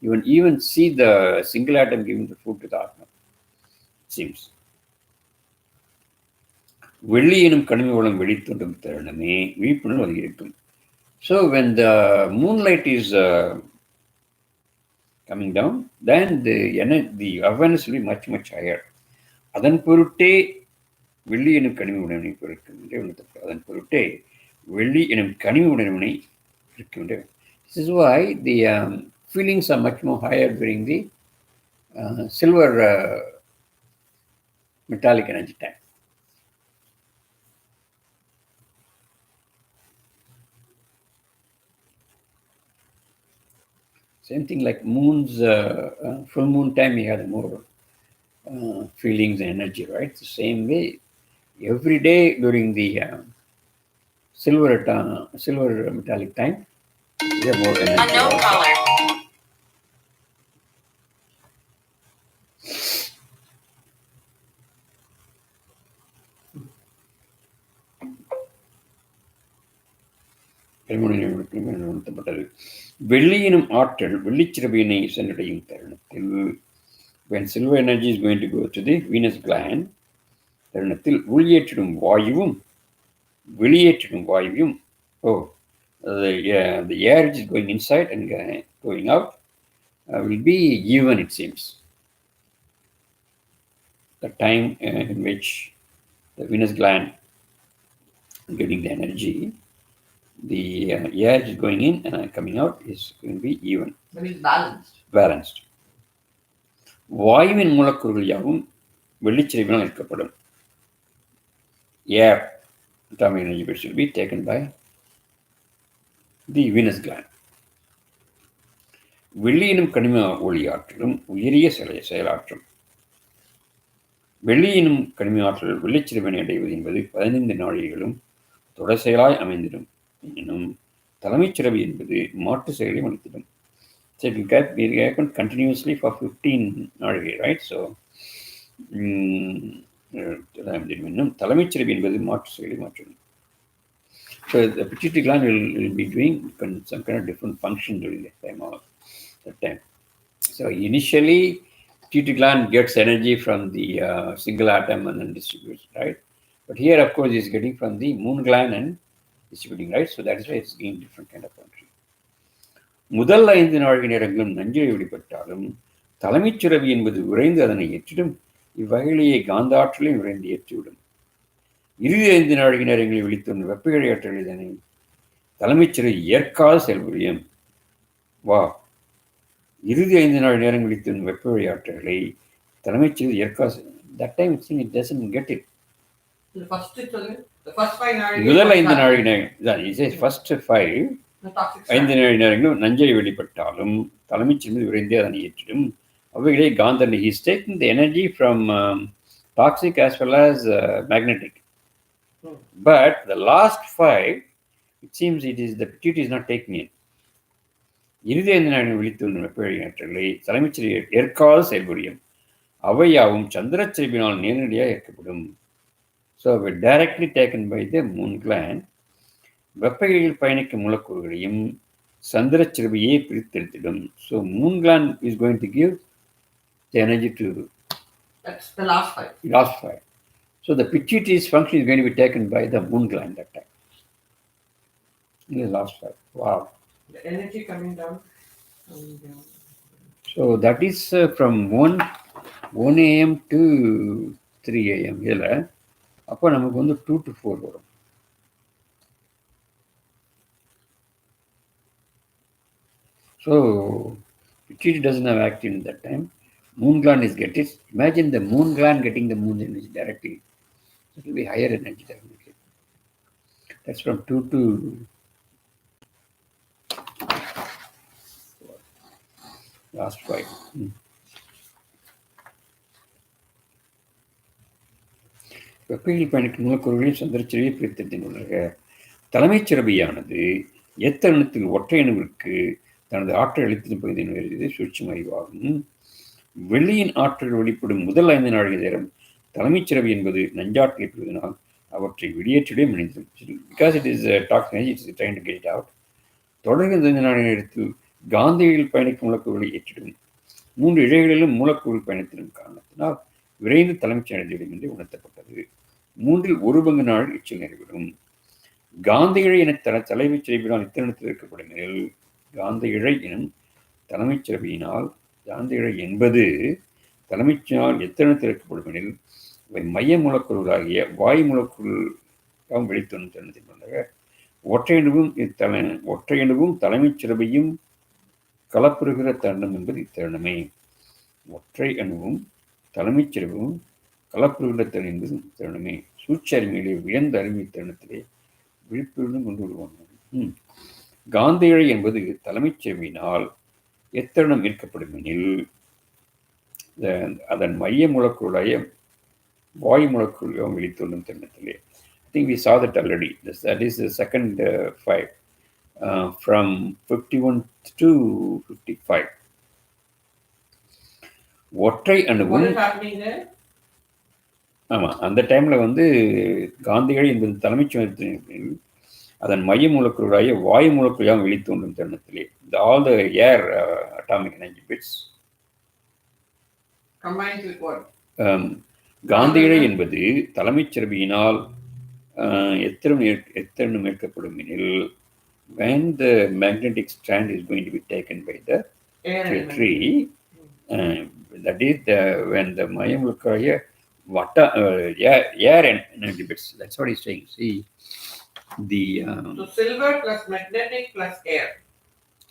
Speaker 2: you will even see the single atom giving the food to the Atma. It seems. வெள்ளி எனும் கனிம வளம் வெளித்தோன்றும் தருணமே விழிப்புணர்வு அதிகரிக்கும். So when the moonlight is coming down, then the awareness will be much, much higher. அதன் பொருட்டே வெள்ளி எனும் கனிம உணவினை பொருட்கின்ற அதன் பொருட்டே வெள்ளி எனும் கனிம உணவினை இருக்கின்ற. This is why the feelings are much more higher during the silver metallic energy time. Same thing like moon's full moon time, you have more feelings and energy, right? The same way, every day during the silver metallic time, you have more energy. Unknown caller. வெள்ளியினும் ஆற்றல் வெள்ளிச்சிறவினை சென்றடையும் தருணத்தில், when silver energy is going to go to the Venus gland, தருணத்தில் வெளியேற்றிடும் வாயுவும் the air which is going inside and going out will be even, it seems. The time in which the Venus gland is getting the energy, the air is going in and coming out is going to be even.
Speaker 3: That is balanced.
Speaker 2: வாயுவின் மூலக்கூறுகள் யாவும் வெள்ளிச்சிறைவினால் இருக்கப்படும். Air atomic energy which will be taken by the Venus gland. வெள்ளியினும் கனிம ஒளி ஆற்றலும் உயரிய செயலாற்றும். வெள்ளியினும் கனிம ஆற்றல் வெள்ளிச்சிறைவினை அடைவது என்பது 15 நாழிகைகளும் தொடர் செயலாய் அமைந்திடும். எனும் தலைமைச் சிறவி என்பது மாற்று செயலை அளித்திடும். So it will happen continuously for 15 நாழிகை, right? So இன்னும் தலைமைச் சிறவி என்பது மாற்று செயலை மாற்றிடும். So the pituitary gland will be doing some kind of different function during that time. So initially, pituitary gland gets energy from the single atom and then distributes, right? But here, of course, it's getting from the moon gland and distributing, right? So that is why it's getting different kind of function. முதல் 5 நாழிகை நேரங்களும் நஞ்சை வெளிப்பட்டாலும் தலைமைச் சுரவி என்பது உறைந்து அதனை ஏற்றிடும். இவ்வகையிலேயே காந்த ஆற்றலையும் உறைந்து ஏற்றிவிடும். இறுதி 5 நாழிகை நேரங்களில் வெளித்தோன்றும் வெப்ப ஆற்றல் இதனை தலைமைச் சுரவி ஏற்காத செயல்புரியும். இறுதி 5 நாள் நேரம் வெளித்தோன்றும் வெப்ப ஆற்றல்களை தலைமைச் சுரவி ஏற்காத. That time it doesn't get it. முதல் 5 நாழிகை நேரம், first 5 நாழிகை நேரங்களும் நஞ்சை வெளிப்பட்டாலும் தலைமைச் சுரவி உறைந்தே அதனை ஏற்றிடும். அவைகளே Kanthan. He is taking the energy from toxic as well as magnetic. But the last 5, it seems the pituitary is not taking it. இறுதி 5 நாளில் வெளித்தோன்றும் வெப்ப ஆற்றல்களை தலைமைச் சுரவி ஏற்காத செயல்புரியும். அவையாவும் சந்திரச் செறிவினால் நேரடியாக ஏற்கப்படும். So directly taken by the moon gland. வெப்பகையில் பயணிக்கும் மூலக்கூறுகளையும் சந்திரச் செறிவையே பிரித்தெடுத்திடும். So moon gland is going to give the energy to.
Speaker 3: That's the last 5.
Speaker 2: Last 5. So the pituitary's function is going to be taken by the moon gland that time. The last 5. Wow.
Speaker 3: The energy coming down.
Speaker 2: So that is from 1 a.m. to 3 a.m. இதில் அப்போ நமக்கு வந்து 2 to 4 வரும். So pituitary doesn't have active in that time. Moon gland is getting it. Imagine the moon gland getting the moon energy directly. It will be higher energy definitely. That's from 2 to last 5. வெப்பையில் பயணிக்கும் மூலக்கூறுகளையும் சந்திரச்சிறையை பிரித்தெடுத்துள்ளன. தலைமைச் சிறவியானது எத்தருணத்தில் ஒற்றை அணுவிற்கு தனது ஆற்றல் அளித்திடும் பகுதியினது சூட்சும அறிவாகும். வெள்ளியின் ஆற்றல் வெளிப்படும் முதல் 5 நாழிகை நேரம் தலைமைச் சிறவி என்பது நஞ்சாற்றலை பெறுவதனால் அவற்றை வெளியேற்றிட மனிதன். Because it is toxic energy, it is trying to get it out. தொடர்ந்து 5 நாழிகை நேரத்தில் காந்தியில் பயணிக்கும் மூலக்கூறுகளை ஏற்றிடும். 3 இழைகளிலும் மூலக்கூறு பயணித்திடும் காரணத்தினால் விரைந்து தலைமைச் அடைந்துவிடும் என்று உணர்த்தப்பட்டது. 3 1/4 நாள் எச்சில் நிறைவிடும். காந்த இழை என தலைமைச் சிறவியினால் இத்தருணத்தில் இருக்கப்படும் எனில் காந்த இழை எனும் தலைமைச் சிறவியினால் காந்த இழை என்பது தலைமைச்சினால் எத்தருணத்தில் இருக்கப்படும் எனில் இவை மைய மூலக்கூறுகளாகிய வாயு மூலக்கூறுகளும் வெளித்தோன்றும் தருணத்தில் கொண்டக ஒற்றையணுவும் தலைமைச் சிறவையும் கலப்புறுகிற தருணம் என்பது இத்தருணமே. ஒற்றை அணுவும் தலைமைச் சிறவும் கலப்புறுகிற தருணம் என்பது தருணமே. சூட்ச அறிவியலை உயர்ந்த அறிவியல் தருணத்திலே விழிப்புணர்வு கொண்டு வருவாங்க. காந்த இழை என்பது தலைமைச் சிறவியினால் எத்தருணம் ஈர்க்கப்படும் எனில் அதன் மைய மூலக்கூறாய வாயு மூலக்கூறுகளும் வெளித்தோன்றும் தருணத்திலே. I think we saw that already. That is the second 5 from 51 to 55. ஒற்றை அணுவும் ஆமா அந்த டைம்ல வந்து காந்திகள் என்பது தலைமைச் சிறவியில் அதன் மைய மூலக்கூறாய வாயு மூலக்கூறாக வெளித்தோன்றும் தருணத்திலே all the air atomic energy bits
Speaker 3: combined with what?
Speaker 2: காந்திகளை என்பது தலைமைச் சிறவியினால் எத்தருணம் ஏற்கப்படும் எனில் when the magnetic strand is going to be taken by the tree, that is when the maya மூலக்கூறாய air energy bits. That's what he's saying. See the
Speaker 3: so silver plus magnetic plus air.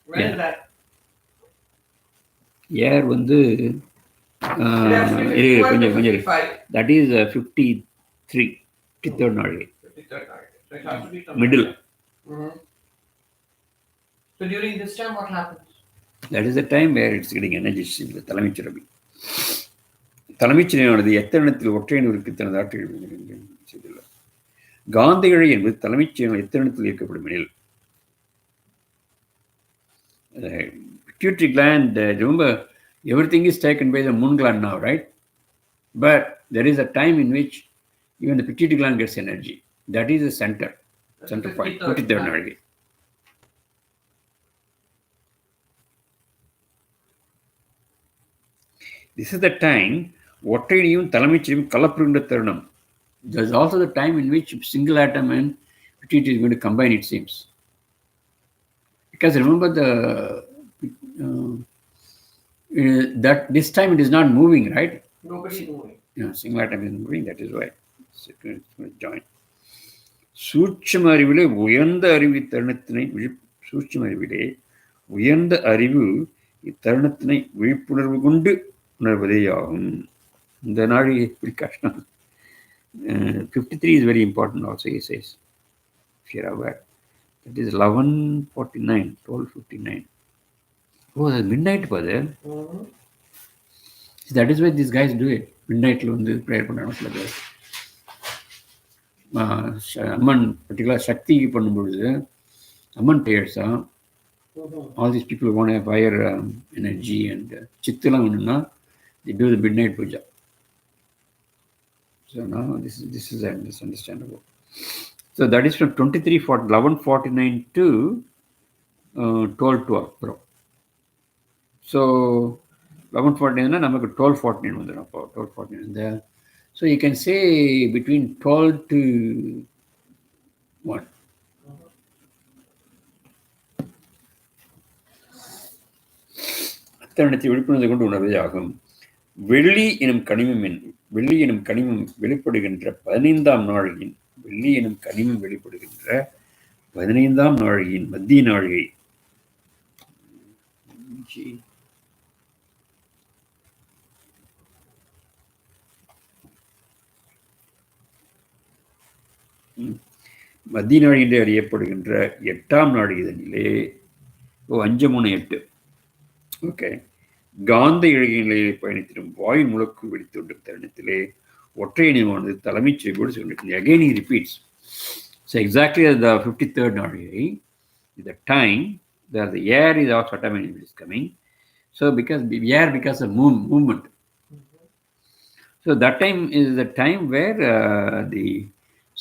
Speaker 3: Where is that?
Speaker 2: Air வந்து கொஞ்சம் that is 53rd நாழிகை.
Speaker 3: So it has to be
Speaker 2: middle.
Speaker 3: So during this time what happens?
Speaker 2: That is the time where it's getting energy in the தலைமைச் சிறவி. தலைமைச் சிறவியானது எத்தருணத்தில் ஒற்றையணுவிற்கு தனது ஆற்றல் செய்துள்ளார். காந்த இழை என்பது தலைமைச் செயல்கள் எத்தருணத்தில் இயக்கப்படும் எனில் pituitary gland, remember, everything is taken by the moon gland now, right? But there is a time in which even the pituitary gland gets energy. That is the center point, 53rd நாழிகை. This is the time ஒற்றையினையும் தலைமைச்சையும் கலப்புகின்ற தருணம். There's also the time in which single atom and pituitary is going to combine, it seems. Because remember that this time it is not moving, right?
Speaker 3: Nobody moving.
Speaker 2: Single atom is moving, that is why it's going to join. சூட்சும அறிவிலே உயர்ந்த அறிவு இத்தருணத்தினை சூட்சும அறிவிலே உயர்ந்த அறிவு இத்தருணத்தினை விழிப்புணர்வு கொண்டு உணர்வதே ஆகும். இந்த நாழிகை எப்படி கஷ்டம். 53 is very important also, he says, if you're aware. That is 11:49, 12:59. Oh, the midnight was there.
Speaker 3: Mm-hmm.
Speaker 2: See, that is why these guys do it. Midnight வந்து prayer பண்ணுறாங்க. அம்மன் பர்டிகுலர் சக்திக்கு பண்ணும்பொழுது அம்மன் prayers all these people want to have higher energy and சித்தெல்லாம் வேணும்னா they do the midnight puja. So now this is understandable. So that is from 11:49 to 12:12. Bro. So 11:49 நமக்கு 12:49 வந்துடும். அப்போ 12:49 இந்த so you can say between 12 to 1. அத்தருணத்தை விழிப்புணர்வு கொண்டு உணர்வதே ஆகும். வெள்ளி எனும் கனிமம் வெளிப்படுகின்ற 15ஆம் நாழிகையின் மத்திய நாழிகை. மத்திய நாழிகை என்று அறியப்படுகின்ற 8ஆம் நாழிகையிலே 5:38. ஓகே. காந்த இழகை நிலையை பயணித்திடும் வாயு முழக்கு வெடித்தோன்ற தருணத்திலே ஒற்றை இணைவானது தலைமைச் செய்வோடு சொல்லியிருக்கிறது. Again he repeats. So exactly as the 53rd நாழிகை, the time that the air is also automatically is coming. So because the air becomes a movement. So that time is the time where the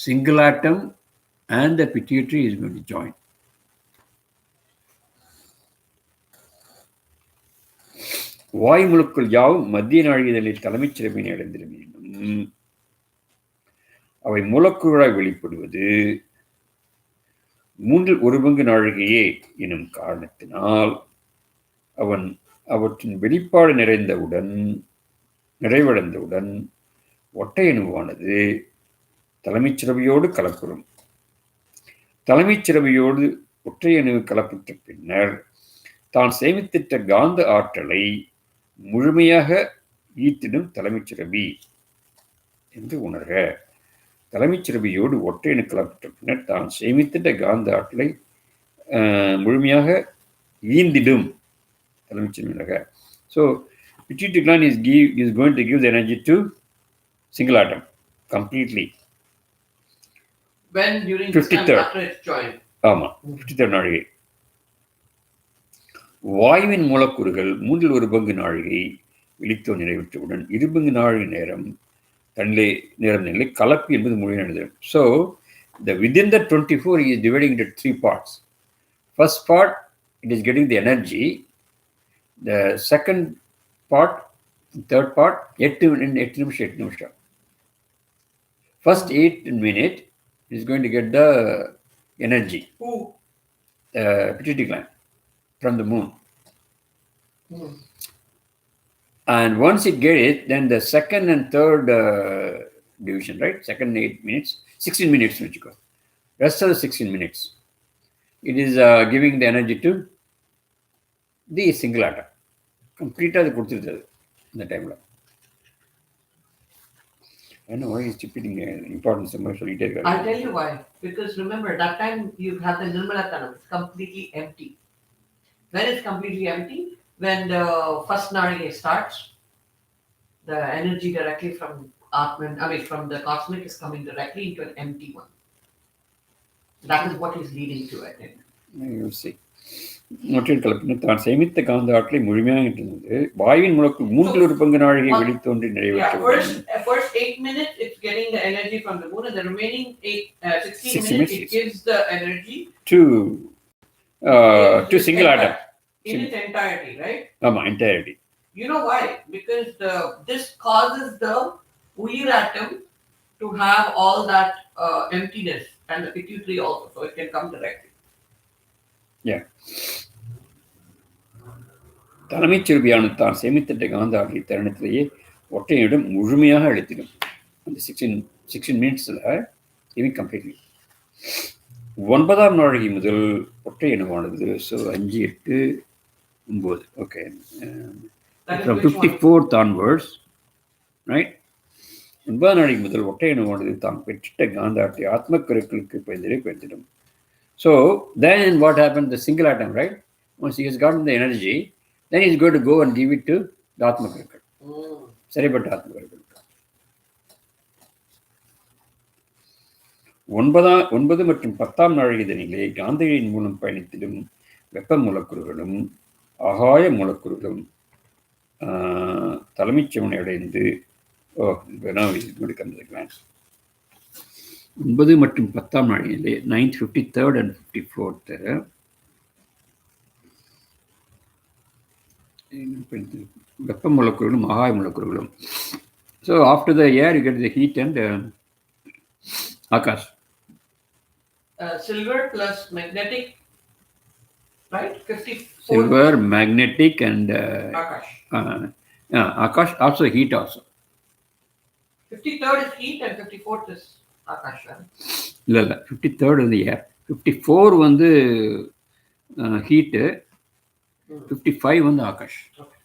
Speaker 2: single atom and the pituitary is going to join. வாயு முழுக்கள் யாவும் மத்திய நாழிகைகளில் தலைமைச் சிறப்பினை அடைந்திட வேண்டும். அவை மூலக்கூறாய் வெளிப்படுவது 1/3 நாழிகையே எனும் காரணத்தினால் அவற்றின் வெளிப்பாடு நிறைவடைந்தவுடன் ஒற்றை அணுவானது தலைமைச் சிறவியோடு கலப்புறும். தலைமைச் சிறவியோடு ஒற்றை அணு கலப்புற்ற பின்னர் தான் சேமித்திட்ட காந்த ஆற்றலை முழுமையாக ஈர்த்திடும் தலைமைச் சிறவி என்று உணர்க. தலைமைச் சிறவியோடு ஒற்றை அணு கலப்புற்ற பின்னர் தான் சேமித்திட்ட காந்த ஆற்றலை முழுமையாக ஈந்திடும் தலைமைச் சிறவி உணர்க. So pituitary gland is going to give the energy to single atom completely.
Speaker 3: When during
Speaker 2: 53rd.
Speaker 3: After it's joined.
Speaker 2: ஆமா, 53rd நாழிகை. வாயுவின் மூலக்கூறுகள் 1/3 நாழிகை விழித்தோ நிறைவேற்றவுடன் 2 நாழிகை நேரம் நிலை கலப்பு என்பது முழுமையானது. So within the 24 he is dividing into 3 parts. First part, it is getting the energy. The second part, third part, 8 நிமிஷம். First 8 minutes is going to get the energy.
Speaker 3: Who?
Speaker 2: Pituitary gland from the moon. And once it gets it, then the second and third division, right? Second 8 minutes, 16 minutes, rest of the 16 minutes, it is giving the energy to the single atom. Complete அது கொடுத்துருது இந்த டைம்ல. I know why he's repeating importance of சொல்லிட்டே இருக்காரு.
Speaker 3: I'll tell you why. Because remember, that time you have the Nirmalatanam. It's completely empty. When it's completely empty, when the first Narige starts, the energy directly from Atman, from the cosmic is coming directly into an empty one. That is what he's leading to, I think.
Speaker 2: You will see. மொற்றில் கலப்பின தான் சேமித்த காந்த ஆற்றலை முழுமையாக இருந்தது வாயுவின் முழக்கு மூன்றில் ஒரு பங்கு நாழிகை வெளித்தோன்றி நிறைவேற்ற
Speaker 3: First 8 minutes it's getting the energy from the moon, and the remaining 16
Speaker 2: 60
Speaker 3: minutes
Speaker 2: minutes.
Speaker 3: it gives the energy
Speaker 2: to single atom
Speaker 3: in its entirety, right?
Speaker 2: entirety.
Speaker 3: You know why? Because this causes the Uyir atom to have all that emptiness, and the pituitary also, so it can come directly.
Speaker 2: Yeah. தலைமைச் சிறுபியானு தான் சேமித்திட்ட காந்த ஆற்றலை தருணத்திலேயே ஒற்றையிடம் முழுமையாக அழுத்திடும் அந்த 16 மினிட்ஸில் இவன் completely 9ஆம் நாழிகை முதல் ஒற்றை இனமானது. So 5, 8, 9. Okay, from 54th onwards, right? 9ஆம் நாழிகை முதல் ஒற்றை இனமானது தான் பெற்றிட்ட காந்த ஆற்றலை ஆத்ம கருக்களுக்கு பயந்திடும். So then what happened? The single atom, right? Once he has gotten the energy, then he's going to go and give it to the Atma Karkal. சரிப்பட்ட ஆத்ம கருக்கள். 9 மற்றும் 10ஆம் நாழிகைதனிலே காந்தங்களின் மூலம் பயணித்திடும் வெப்ப மூலக்கூறுகளும் ஆகாய மூலக்கூறுகளும் தலைமைச் சிவனை அடைந்து 9 மற்றும் 10ஆம் நாழிகையிலே 9th, 53rd and 54th வெப்ப மூலக்கூறுகளும் ஆகாய மூலக்கூறுகளும். So after the air you get the heat and Akash.
Speaker 3: Silver plus magnetic, right? 54.
Speaker 2: Silver, magnetic and
Speaker 3: Akash.
Speaker 2: Akash also heat also.
Speaker 3: 53rd is heat and 54th is Akash.
Speaker 2: இல்லை 53rd வந்து air, 54 வந்து heat, 55 வந்து Akash.
Speaker 3: Okay.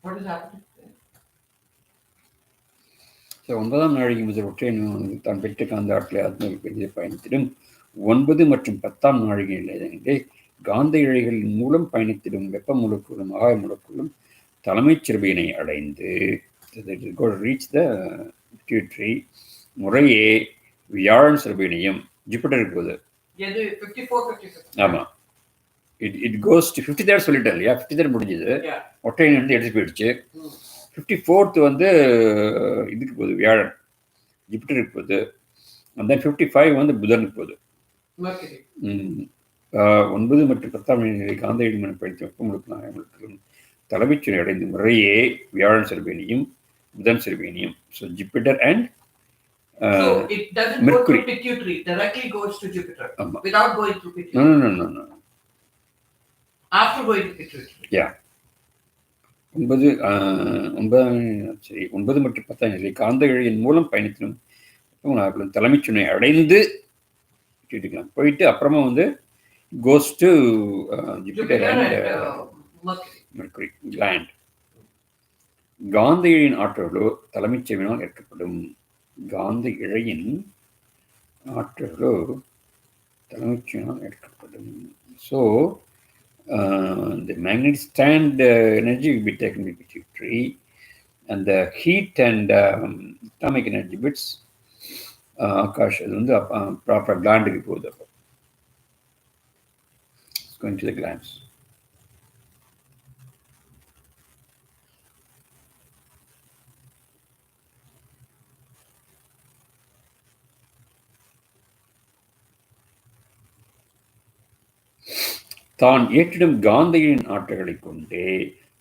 Speaker 3: What is happening?
Speaker 2: So 9ஆம் நாழிகை முதல் ஒற்றை தான் பெற்ற காந்த ஆற்றலை ஆத்மாவில் பயணித்திடும் 9 மற்றும் 10ஆம் நாழிகையிலே காந்த இழைகளின் மூலம் பயணித்திடும் வெப்ப மூலக்கூறும் ஆகாய மூலக்கூறும் தலைமைச் சிறுபியினை அடைந்து ரீச் த pituitary முறையே வியாழன் சிறுபியினையும் ஜூபிட்டருக்கு போகுது. ஆமாம், இட் கோஸ் டு 53rd சொல்லிட்டேன் இல்லையா? 53rd முடிஞ்சது, ஒற்றை இருந்து எடுத்து போயிடுச்சு. 54th வந்து இதுக்கு போகுது, வியாழன் ஜூபிட்டருக்கு போகுது. அந்த 55 வந்து புதனுக்கு போகுது. 9 மற்றும் 10ஆம் நாழிகை காந்த இடிமனை பயணித்த வெப்ப மூலக்கூறும் தலைமைச் சிறுபியினை அடைந்து முறையே வியாழன் சிறுபியினையும் புதன் சிறுபியினையும். So Jupiter and
Speaker 3: so it doesn't
Speaker 2: Mercury.
Speaker 3: go to pituitary, directly goes to Jupiter
Speaker 2: without
Speaker 3: going through pituitary.
Speaker 2: No.
Speaker 3: After going to pituitary.
Speaker 2: Yeah. 9 மற்றும் 10ஆம் நாழிகை காந்த இழையின் மூலம் பயணித்திடும் தலைமைச் சிறுபியினை அடைந்து போயிட்டு அப்புறமா வந்து goes to Jupiter and Mercury land. காந்த இழையின் ஆற்றலோ தலைமைச் சிறுபியினால் ஏற்கப்படும். காந்த இழையின் ஆற்றலோ தலைமைச் சிறுபியினால் ஏற்கப்படும். So the magnetic stand energy will be taken by pituitary, and the heat and atomic energy bits Akash அது வந்து ப்ராப்பர் கிளாண்டுக்கு போகுது. அப்போ going to the glands. தான் ஏற்றிடும் காந்தையின் ஆற்றல்களை கொண்டே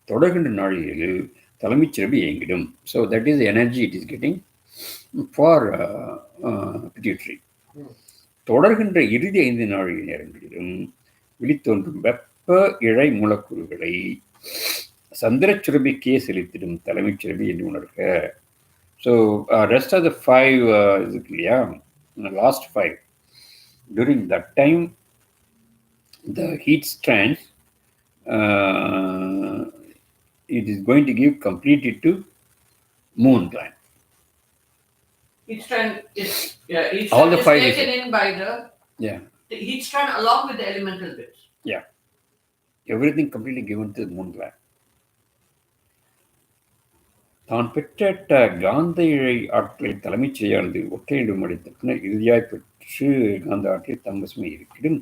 Speaker 2: தொடர்கின்ற நாழிகையில் தலைமைச் சிறுபி இயங்கிடும். So that is energy it is getting for pituitary. தொடர்கின்ற இறுதி 5 நாழிகை நேரங்களிலும் வெளித்தோன்றும் வெப்ப இழை மூலக்கூறுகளை சந்திரச் சுரபிக்கே செலுத்திடும் தலைமைச் சிறுபி என்று உணர்க. ஸோ ரெஸ்ட் ஆஃப் த 5 இருக்கு இல்லையா, last 5, during that time the heat strands it is going to give completely to moon gland.
Speaker 3: Each strand is
Speaker 2: all the 5
Speaker 3: taken in by the The heat strand along with the elemental bits.
Speaker 2: Yeah. Everything completely given to the moon gland. தான் பெற்ற காந்த இழை ஆற்றலை தலைமைச் செய்யானது ஒற்றையிடும் அடைத்தன இறுதியாய் பெற்று காந்த ஆற்றலை தம்பசுமை இருக்கிடும்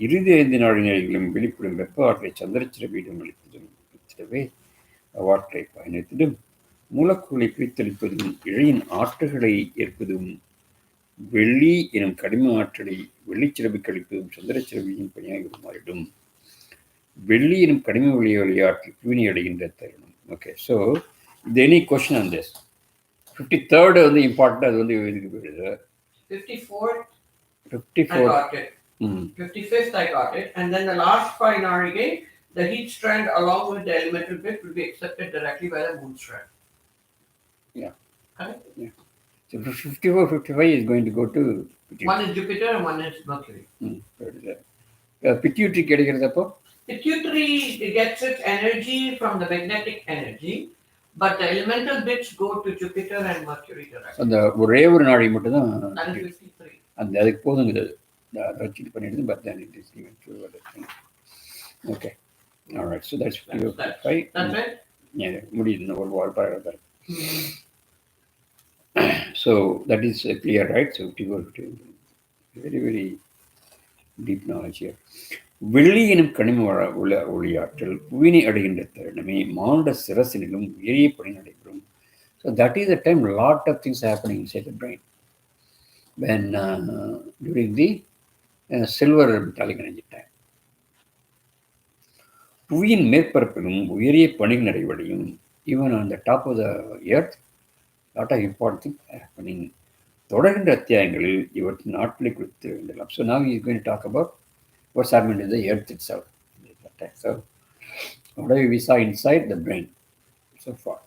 Speaker 2: இறுதி 5 நாழிகைகளும் வெளிப்படும் வெப்ப ஆற்றலை சந்திரச்சிறவியிடம் அளித்திடவே அவ்வாற்றை பயணித்திடும் மூலக்கூறுகளை பிரித்தளிப்பதும் இழையின் ஆற்றல்களை ஏற்பதும் வெள்ளி எனும் கடிம ஆற்றலை வெள்ளிச்சிறவிக்கு அளிப்பதும் சந்திரச்சிறவியின் பணியாக மாறிடும் வெள்ளி எனும் கடிம ஒளியாற்றல் பிரிவினை அடைகின்ற தருணம். Okay, so any question on this? 53rd வந்து important. அது வந்து இதுக்கு போயிடுது.
Speaker 3: 54th
Speaker 2: 54th
Speaker 3: I got it. 55th I got it, and then the last 5 narige, the heat strand along with the elemental bit will be accepted directly by the moon strand.
Speaker 2: Yeah.
Speaker 3: Correct?
Speaker 2: Yeah. So 54, 55 is going to go to pituitary.
Speaker 3: One is Jupiter and one is Mercury.
Speaker 2: Pituitary கிடைக்கிறது அப்போ?
Speaker 3: Pituitary gets its energy from the magnetic energy, but the elemental bits go to Jupiter and Mercury directly.
Speaker 2: அந்த ஒரே ஒரு நாடி மட்டும் தான்.
Speaker 3: That is 53.
Speaker 2: அந்த அதுக்கு போதுங்கிறது. வச்சு இது பண்ணிடுது, but then it is given to other thing. Okay. All right. So that's 55.
Speaker 3: That's right.
Speaker 2: Yeah, முடியுது ஒரு வால் பாருங்க. So that is clear, right? So 54, very, very deep knowledge here. வெள்ளி எனும் கனிம ஒளியாற்றல் புவினை அடைகின்ற தருணமே மானுட சிரசினிலும் உயரிய பணி நடைபெறும். So that is the time lot of things happening inside the brain. When during the silver metallic energy time. புவியின் மேற்பரப்பிலும் உயரிய பணி நடைபெறும். Even on the top of the earth, lot of important things are happening. தொடர்கின்ற அத்தியாயங்களில் இவற்றின் ஆற்றலை குறித்து எழுதலாம். So now he is going to talk about what's happening in the earth itself. So what we saw inside the brain so far.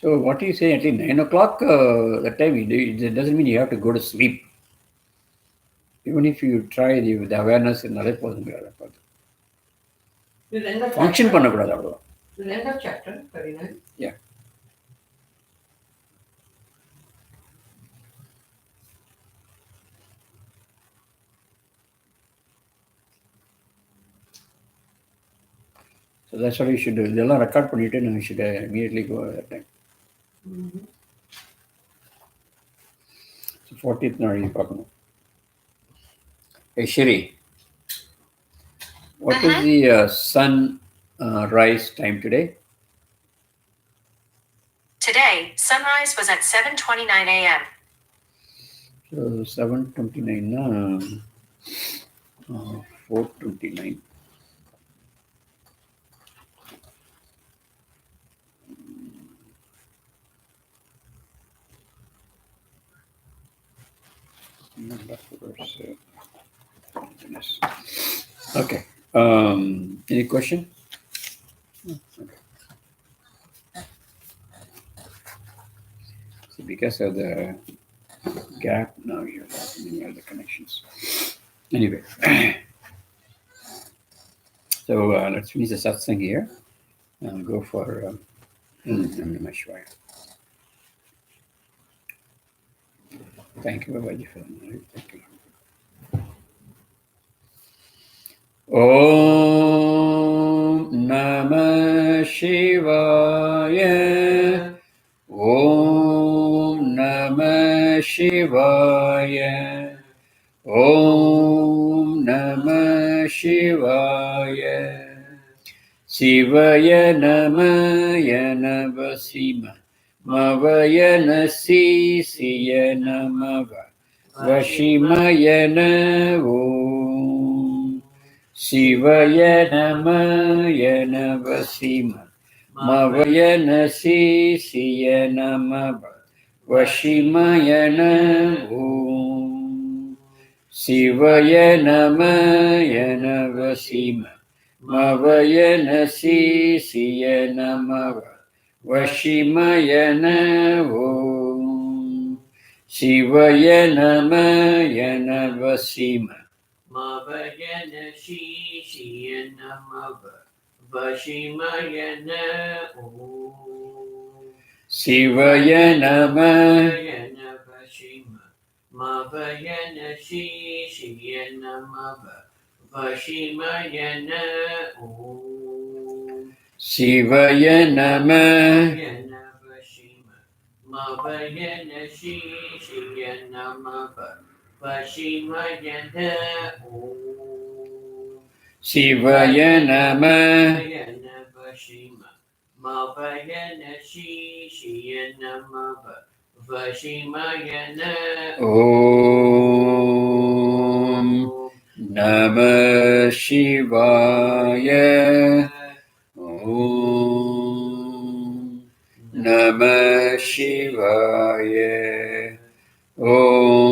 Speaker 2: So what you say, at least 9 o'clock, that time, it doesn't mean you have to go to sleep. Even if you try the awareness in the function பண்ணக்கூடாது அவ்வளோ.
Speaker 3: The end of chapter 39.
Speaker 2: Yeah. So that's what you should do. இதெல்லாம் record பண்ணிட்டு நம்ம should immediately go at that time. So 40th நாளைக்கு பார்க்கணும். Hey Shri, what is the sun rise time today?
Speaker 4: Today, sunrise was at 7:29 a.m.
Speaker 2: So 7:29, 4:29. Okay. Any question? Okay. So because of the gap, now you have many other connections. Anyway, so let's finish the satsang here and go for Namah Shivaya. Thank you, Babaji, for the knowledge. Thank you. Om Namah Shivaya. Om Namah Shivaya. Om Namah Shivaya. Shivaya Namaya Navasima. Mavayana Sisiyana Mava Vashimayana Om Shivaya Namayana Vasima Mavayana Sisiyana Mava Vashimayana Om Shivaya Namayana Vasima Mavayana Sisiyana Mava Vashimayana Om Shivaya Namayana Vasima.
Speaker 1: Mavayana Shishiyana Mava Vashimayana Om.
Speaker 2: Shivaya
Speaker 1: Mavayana Vashima Mavayana Shishiyana Mava Vashimayana Om.
Speaker 2: Shivaya
Speaker 1: Mavayana Vashima Mavayana Shishiyana Mava Vashimayana Om.
Speaker 2: Shivaya
Speaker 1: Mavayana Vashima Mavayana Shishiyana Mava Vashimayana
Speaker 2: Om Namah Shivaya. Om Namah Shivaya. Om